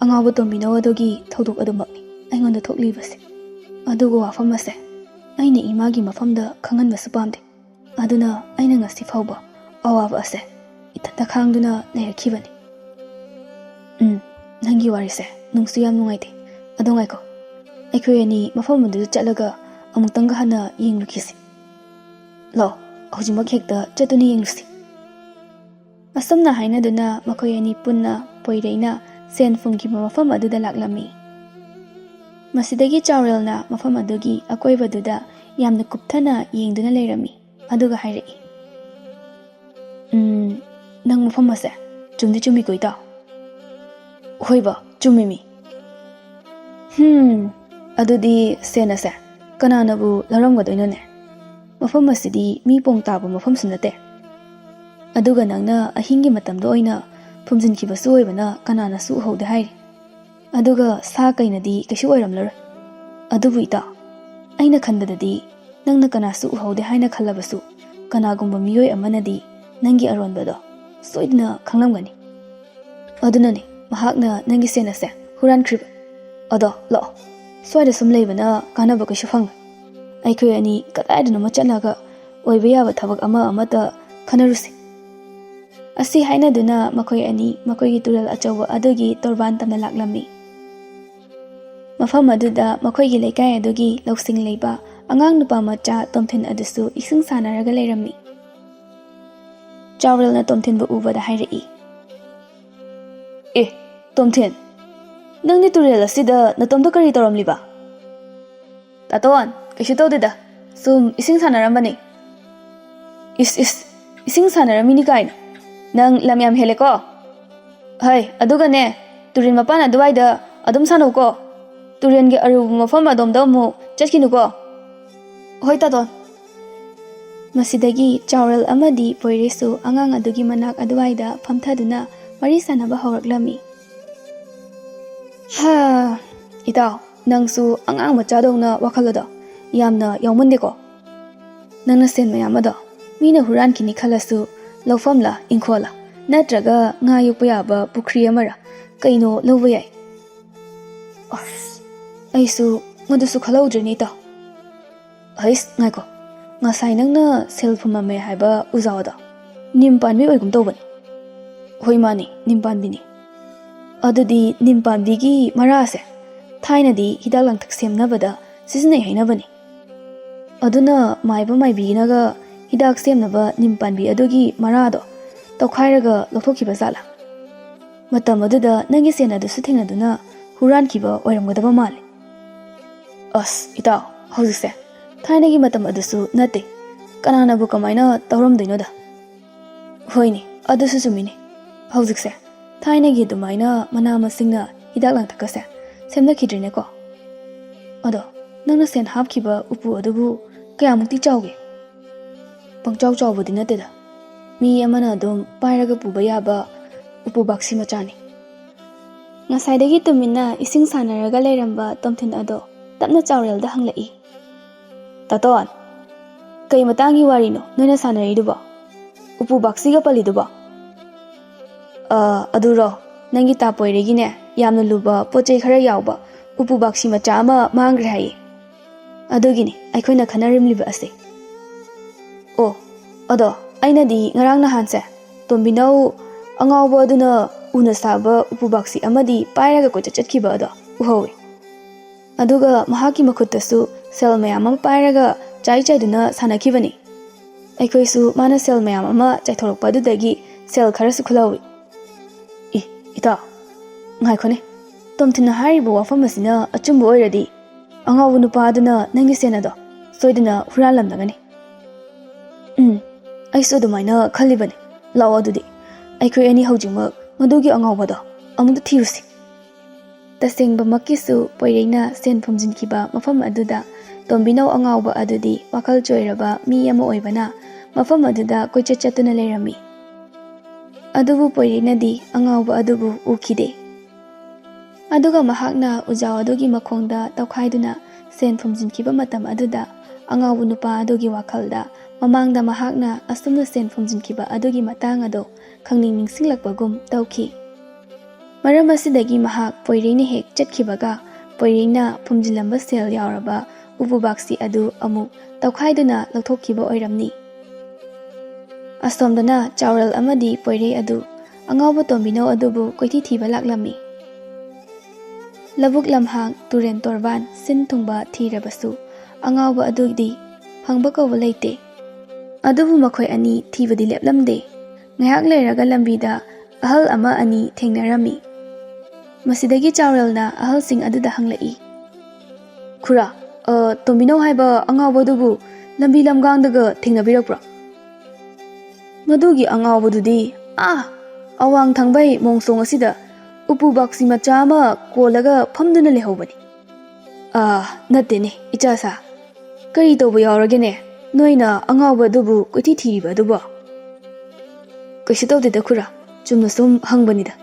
ꯑꯉꯥꯎꯕ ꯇꯣꯝꯕꯤꯅꯧ ꯑꯗꯨꯒꯤ ꯊꯧꯗꯣꯛ ꯑꯗꯨꯃꯛꯅꯤ ꯑꯩꯉꯣꯟꯗ ꯊꯣꯛꯂꯤꯕꯁꯦ. ꯑꯗꯨꯒ ꯋꯥꯐꯝ ꯑꯁꯦ ꯑꯩꯅ ꯏꯃꯥꯒꯤ ꯃꯐꯝꯗ ꯈꯪꯍꯟꯕꯁꯨ ꯄꯥꯝꯗꯦ. Aduna aina ngasi fauba awaba ase itanda khangduna leirkhibani. Nangi warise nungsu yam nungaite adongai ko aikhoi ani mafam madu chatlaga amutanga hana yenglukisi. Lo hojima khekta chatuni yenglusi. Asamna haina duna makhoi ani punna poireina sen phungkiba mafam aduda laklami. Masidagi chaurelna mafam adugi akoibaduda yamna kupthana yengduna leirami aduga hairei. Nang mafam ase chumdi chumi koita. Hoiba chumimi. Adudi sen ase kananabu laramgadoinone. Mafam asidi mi pong taba mafam sunate. Aduga nangna ahingi matamdo oina phumjinkibasu oibana kanana su haude hairi. Aduga sa kainadi kaishu oiramlar. Adubu ita aina khandadadi nangna kana su haude haina khallabasu kanagumba miyoi amanadi nangi aronbado soidna khanglamgani. Adunani mahakna nangi senase huran krib. Ado lo soida sum leibana kanaba kaishu phang. Aikhoi ani kadaidana machalaga oiba yaba thabak ama amata khanarusi. Asi haina duna makhoi ani makoi tural achawa adugi torban tamna laklami. Mafam aduda makhoi gi leikai adugi loksing leiba angang nupa macha tomthin adusu ising sanaraga leirami. Chaurel na tomthin bu ubada hairei. Tomthin nangni turel asida natomdo kari toramliba. Taton kaishu tawdeda sum ising sanaramani. Ising sanaramini kaina. Nang lamyam hele ko. Hai, aduga ne, turin mapan aduwaida adum sanu ko. Turin ge aru mafam adom damu chatkinu ko. Hoi taton. Masidagi chaurel amadi poiresu angang adugi manak aduwaida pamthaduna wari sanaba hawraklami. Itaw, nangsu angang machadongna wakhalada yamna yawmande ko. Nangna sen mayamada mina huran kini khalasu lawfamla ingkhola natraga nga yukpa yaba pukhri amara kaino lawba yai. Aisu madusu khalaudrini ta. Hais ngaiko ngasai nangna selfumame haiba uzawada nimpanbi oigum tawbani. Hoi mani nimpanbini. Adudi nimpanbigi marase thainadi hidak langthak semnabada sisinai hainabani. Aduna maiba maibinaga hidak semnaba nimpanbi adugi marado tawkhairaga lokthokhiba zala. Matam aduda nangi sena dusu thengaduna huran kiba oiramgadaba mali. Itaw hojikse thainagi matam adusu nate kananabu kamaina tawramdoinoda. Hoini adusu chumini. Hojikse thainagi dumaina mana masingna hidak langthakase semnakhidrine ko. Ado nangna sen hapkiba upu adubu kayamukti chawge. Pangchaw chawbudi nateda mi amana adum pairaga puba yaba upu bakshi machani. Ngasaidagi tumina ising sanaraga leiramba tomthin ado tapna chaurelda hanglai. Taton kai matangi warino noina sanariduba upu bakshiga paliduba. Aduro nangi ta poiregi ne yamna luba pochei khara yawba upu bakshi macha ama mangre hayi. Adugini aikhoina khanarimliba ase. Ado aina di ngarang na hanse tombinau angawba aduna una saba upu bakshi amadi pairaga ko chachkiba ado uhowe. Aduga mahaki makhutasu sel mayam ama pairaga chaiduna sanakhibani. Aikhoisu mana sel mayam ama chaithorokpa adudagi sel kharasu khulawi. Ita ngaikone tomthina hariba wafam asina achumba oiradi angawu nupa aduna nangi senado soiduna huralamdagani. Aisu adumaina khalibani law adudi aikhoi ani hojingmak madugi angawbada amunda thirusi. Tasengba makisu poireina sen phumjinkiba mafam aduda tombinau angawba adudi wakal choiraba mi ama oibana mafam aduda koichachatuna leirami. Adubu poireina di angawba adubu ukide. Aduga mahakna ujaw adugi makhongda tawkhaiduna sen phumjinkiba matam aduda angawbu nupa adugi wakalda mamangda mahakna asumna sen phumjinkiba adugi matang ado khangning ningsinglakbagum tawki. Maram asidagi mahak poireina hek chatkibaga poireina phumjilamba sel yauraba upu bakshi adu amuk tawkhaiduna lathokkiba oiramni. ꯑꯁꯣꯝꯗꯅ ꯆꯥꯎꯔꯦꯜ ꯑꯃꯗꯤ ꯄꯣꯏꯔꯩ ꯑꯗꯨ ꯑꯉꯥꯎꯕ ꯇꯣꯝꯕꯤꯅꯧ ꯑꯗꯨꯕꯨ ꯀꯣꯏꯊꯤ ꯊꯤꯕ ꯂꯥꯛꯂꯝꯃꯤ꯫ ꯂꯧꯕꯨꯛ ꯂꯝꯍꯥꯡ ꯇꯨꯔꯦꯟ ꯇꯣꯔꯕꯥꯟ ꯁꯤꯟ ꯊꯨꯡꯕ ꯊꯤꯔꯕꯁꯨ ꯑꯉꯥꯎꯕ ꯑꯗꯨꯗꯤ ꯐꯪꯕ ꯀꯧꯕ ꯂꯩꯇꯦ꯫ ꯑꯗꯨꯕꯨ ꯃꯈꯣꯏ ꯑꯅꯤ ꯊꯤꯕꯗꯤ ꯂꯦꯞꯂꯝꯗꯦ꯫ ꯉꯥꯏꯍꯥꯛ ꯂꯩꯔꯒ ꯂꯝꯕꯤꯗ ꯑꯍꯜ ꯑꯃ ꯑꯅꯤ ꯊꯦꯡꯅꯔꯝꯃꯤ꯫ ꯃꯁꯤꯗꯒꯤ ꯆꯥꯎꯔꯦꯜꯅ ꯑꯍꯜꯁꯤꯡ ꯑꯗꯨꯗ ꯍꯪꯂꯛꯏ, "ꯈꯨꯔꯥ, ꯇꯣꯝꯕꯤꯅꯧ ꯍꯥꯏꯕ ꯑꯉꯥꯎꯕꯗꯨꯕꯨ ꯂꯝꯕꯤ ꯂꯝꯒꯥꯡꯗꯒ ꯊꯦꯡꯅꯕꯤꯔꯛꯄ꯭ꯔꯣ?" "ꯃꯗꯨꯒꯤ ꯑꯉꯥꯎꯕꯗꯨꯗꯤ ꯑꯋꯥꯡ ꯊꯪꯕꯩ ꯃꯣꯡꯁꯣꯡ ꯑꯁꯤꯗ ꯎꯄꯨ ꯕꯥꯛꯁꯤ ꯃꯆꯥ ꯑꯃ ꯀꯣꯜꯂꯒ ꯐꯝꯗꯨꯅ ꯂꯩꯍꯧꯕꯅꯤ." "ꯅꯠꯇꯦꯅꯦ ꯏꯆꯥꯁꯥ, ꯀꯔꯤ ꯇꯧꯕ ꯌꯥꯎꯔꯒꯦꯅꯦ ꯅꯣꯏꯅ ꯑꯉꯥꯎꯕ ꯑꯗꯨꯕꯨ ꯀꯣꯏꯊꯤ ꯊꯤꯔꯤꯕ ꯑꯗꯨꯕꯣ?" "ꯀꯩꯁꯨ ꯇꯧꯗꯦꯗ ꯈꯨꯔꯥ, ꯆꯨꯝꯅ ꯁꯨꯝ ꯍꯪꯕꯅꯤꯗ."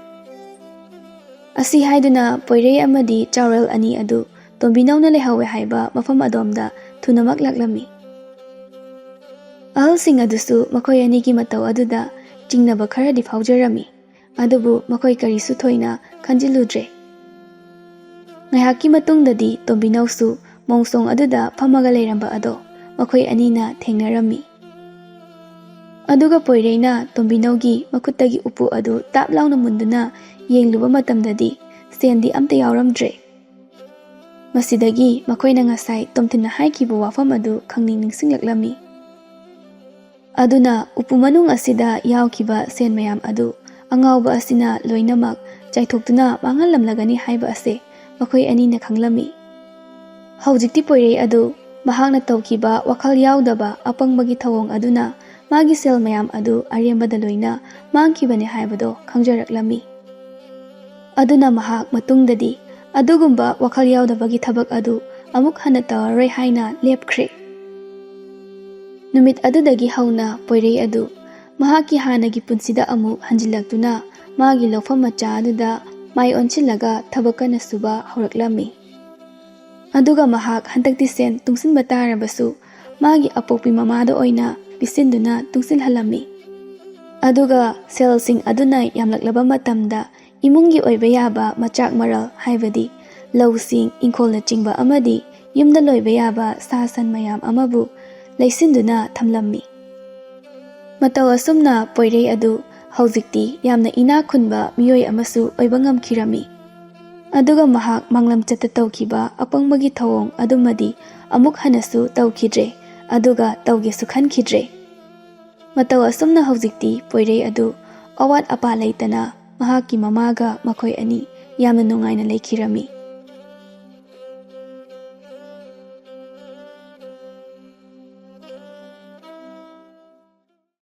ꯑꯁꯤ ꯍꯥꯏꯗꯨꯅ ꯄꯣꯏꯔꯩ ꯑꯃꯗꯤ ꯆꯥꯎꯔꯦꯜ ꯑꯅꯤ ꯑꯗꯨ ꯇꯣꯝꯕꯤꯅꯧꯅ ꯂꯩꯍꯧꯋꯦ ꯍꯥꯏꯕ ꯃꯐꯝ ꯑꯗꯣꯝꯗ ꯊꯨꯅꯃꯛ ꯂꯥꯛꯂꯝꯃꯤ꯫ ꯑꯍꯜꯁꯤꯡ ꯑꯗꯨꯁꯨ ꯃꯈꯣꯏ ꯑꯅꯤꯒꯤ ꯃꯇꯧ ꯑꯗꯨꯗ ꯆꯤꯡꯅꯕ ꯈꯔꯗꯤ ꯐꯥꯎꯖꯔꯝꯃꯤ, ꯑꯗꯨꯕꯨ ꯃꯈꯣꯏ ꯀꯔꯤꯁꯨ ꯊꯣꯏꯅ ꯈꯟꯖꯤꯜꯂꯨꯗ꯭ꯔꯦ꯫ ꯉꯥꯏꯍꯥꯛꯀꯤ ꯃꯇꯨꯡꯗꯗꯤ ꯇꯣꯝꯕꯤꯅꯧꯁꯨ ꯃꯣꯡꯁꯣꯡ ꯑꯗꯨꯗ ꯐꯝꯃꯒ ꯂꯩꯔꯝꯕ ꯑꯗꯣ ꯃꯈꯣꯏ ꯑꯅꯤꯅ ꯊꯦꯡꯅꯔꯝꯃꯤ꯫ ꯑꯗꯨꯒ ꯄꯣꯏꯔꯩꯅ ꯇꯣꯝꯕꯤꯅꯧꯒꯤ ꯃꯈꯨꯠꯇꯒꯤ ꯎꯄꯨ ꯑꯗꯨ ꯇꯥꯞ ꯂꯥꯎꯅ ꯃꯨꯟꯗꯨꯅ ꯌꯦꯡꯂꯨꯕ ꯃꯇꯝꯗꯗꯤ ꯁꯦꯟꯗꯤ ꯑꯝꯇ ꯌꯥꯎꯔꯝꯗ꯭ꯔꯦ꯫ ꯃꯁꯤꯗꯒꯤ ꯃꯈꯣꯏꯅ ꯉꯁꯥꯏ ꯇꯣꯝꯊꯤꯟꯅ ꯍꯥꯏꯈꯤꯕ ꯋꯥꯐꯝ ꯑꯗꯨ ꯈꯪꯅꯤꯡ ꯅꯤꯡꯁꯤꯡꯂꯛꯂꯝꯃꯤ꯫ ꯑꯗꯨꯅ ꯎꯄꯨ ꯃꯅꯨꯡ ꯑꯁꯤꯗ ꯌꯥꯎꯈꯤꯕ ꯁꯦꯟ ꯃꯌꯥꯝ ꯑꯗꯨ ꯑꯉꯥꯎꯕ ꯑꯁꯤꯅ ꯂꯣꯏꯅꯃꯛ ꯆꯥꯏꯊꯣꯛꯇꯨꯅ ꯃꯥꯡꯍꯜꯂꯝꯂꯒꯅꯤ ꯍꯥꯏꯕ ꯑꯁꯦ ꯃꯈꯣꯏ ꯑꯅꯤꯅ ꯈꯪꯂꯝꯃꯤ꯫ ꯍꯧꯖꯤꯛꯇꯤ ꯄꯣꯏꯔꯩ ꯑꯗꯨ ꯃꯍꯥꯛꯅ ꯇꯧꯈꯤꯕ ꯋꯥꯈꯜ ꯌꯥꯎꯗꯕ ꯑꯄꯪꯕꯒꯤ ꯊꯧꯑꯣꯡ ꯑꯗꯨꯅ ꯃꯥꯒꯤ ꯁꯦꯜ ꯃꯌꯥꯝ ꯑꯗꯨ ꯑꯔꯦꯝꯕꯗ ꯂꯣꯏꯅ ꯃꯥꯡꯈꯤꯕꯅꯤ ꯍꯥꯏꯕꯗꯣ ꯈꯪꯖꯔꯛꯂꯝꯃꯤ꯫ ꯑꯗꯨꯅ ꯃꯍꯥꯛ ꯃꯇꯨꯡꯗꯗꯤ ꯑꯗꯨꯒꯨꯝꯕ ꯋꯥꯈꯜ ꯌꯥꯎꯗꯕꯒꯤ ꯊꯕꯛ ꯑꯗꯨ ꯑꯃꯨꯛ ꯍꯟꯅ ꯇꯧꯔꯔꯣꯏ ꯍꯥꯏꯅ ꯂꯦꯞꯈ꯭ꯔꯦ꯫ ꯅꯨꯃꯤꯠ ꯑꯗꯨꯗꯒꯤ ꯍꯧꯅ ꯄꯣꯏꯔꯩ ꯑꯗꯨ ꯃꯍꯥꯛꯀꯤ ꯍꯥꯟꯅꯒꯤ ꯄꯨꯟꯁꯤꯗ ꯑꯃꯨꯛ ꯍꯟꯖꯤꯜꯂꯛꯇꯨꯅ ꯃꯥꯒꯤ ꯂꯧꯐꯝ ꯃꯆꯥ ꯑꯗꯨꯗ ꯃꯥꯏ ꯑꯣꯟꯁꯤꯜꯂꯒ ꯊꯕꯛ ꯀꯟꯅ ꯁꯨꯕ ꯍꯧꯔꯛꯂꯝꯃꯤ꯫ ꯑꯗꯨꯒ ꯃꯍꯥꯛ ꯍꯟꯗꯛꯇꯤ ꯁꯦꯟ ꯇꯨꯡꯁꯤꯟꯕ ꯇꯥꯔꯕꯁꯨ ꯃꯥꯒꯤ ꯑꯄꯣꯛꯄꯤ ꯃꯃꯥꯗ ꯑꯣꯏꯅ ꯄꯤꯁꯤꯟꯗꯨꯅ ꯇꯨꯡꯁꯤꯜꯍꯜꯂꯝꯃꯤ꯫ ꯑꯗꯨꯒ ꯁꯦꯜꯁꯤꯡ ꯑꯗꯨꯅ ꯌꯥꯝꯂꯛꯂꯕ ꯃꯇꯝꯗ ꯏꯃꯨꯡꯒꯤ ꯑꯣꯏꯕ ꯌꯥꯕ ꯃꯆꯥꯛ ꯃꯔꯜ ꯍꯥꯏꯕꯗꯤ ꯂꯧꯁꯤꯡ ꯏꯪꯈꯣꯜꯅꯆꯤꯡꯕ ꯑꯃꯗꯤ ꯌꯨꯝꯗ ꯂꯣꯏꯕ ꯌꯥꯕ ꯁꯥ ꯁꯟ ꯃꯌꯥꯝ ꯑꯃꯕꯨ ꯂꯩꯁꯤꯟꯗꯨꯅ ꯊꯝꯂꯝꯃꯤ꯫ ꯃꯇꯧ ꯑꯁꯨꯝꯅ ꯄꯣꯏꯔꯩ ꯑꯗꯨ ꯍꯧꯖꯤꯛꯇꯤ ꯌꯥꯝꯅ ꯏꯅꯥꯛ ꯈꯨꯟꯕ ꯃꯤꯑꯣꯏ ꯑꯃꯁꯨ ꯑꯣꯏꯕ ꯉꯝꯈꯤꯔꯝꯃꯤ꯫ ꯑꯗꯨꯒ ꯃꯍꯥꯛ ꯃꯥꯡꯂꯝꯆꯠꯇ ꯇꯧꯈꯤꯕ ꯑꯄꯪꯕꯒꯤ ꯊꯧꯑꯣꯡ ꯑꯗꯨꯃꯗꯤ ꯑꯃꯨꯛ ꯍꯟꯅꯁꯨ ꯇꯧꯈꯤꯗ꯭ꯔꯦ, ꯑꯗꯨꯒ ꯇꯧꯒꯦꯁꯨ ꯈꯟꯈꯤꯗ꯭ꯔꯦ꯫ ꯃꯇꯧ ꯑꯁꯨꯝꯅ ꯍꯧꯖꯤꯛꯇꯤ ꯄꯣꯏꯔꯩ ꯑꯗꯨ ꯑꯋꯥꯠ ꯑꯄꯥ ꯂꯩꯇꯅ ꯃꯍꯥꯛꯀꯤ ꯃꯃꯥꯒ ꯃꯈꯣꯏ ꯑꯅꯤ ꯌꯥꯝꯅ ꯅꯨꯡꯉꯥꯏꯅ ꯂꯩꯈꯤꯔꯝꯃꯤ꯫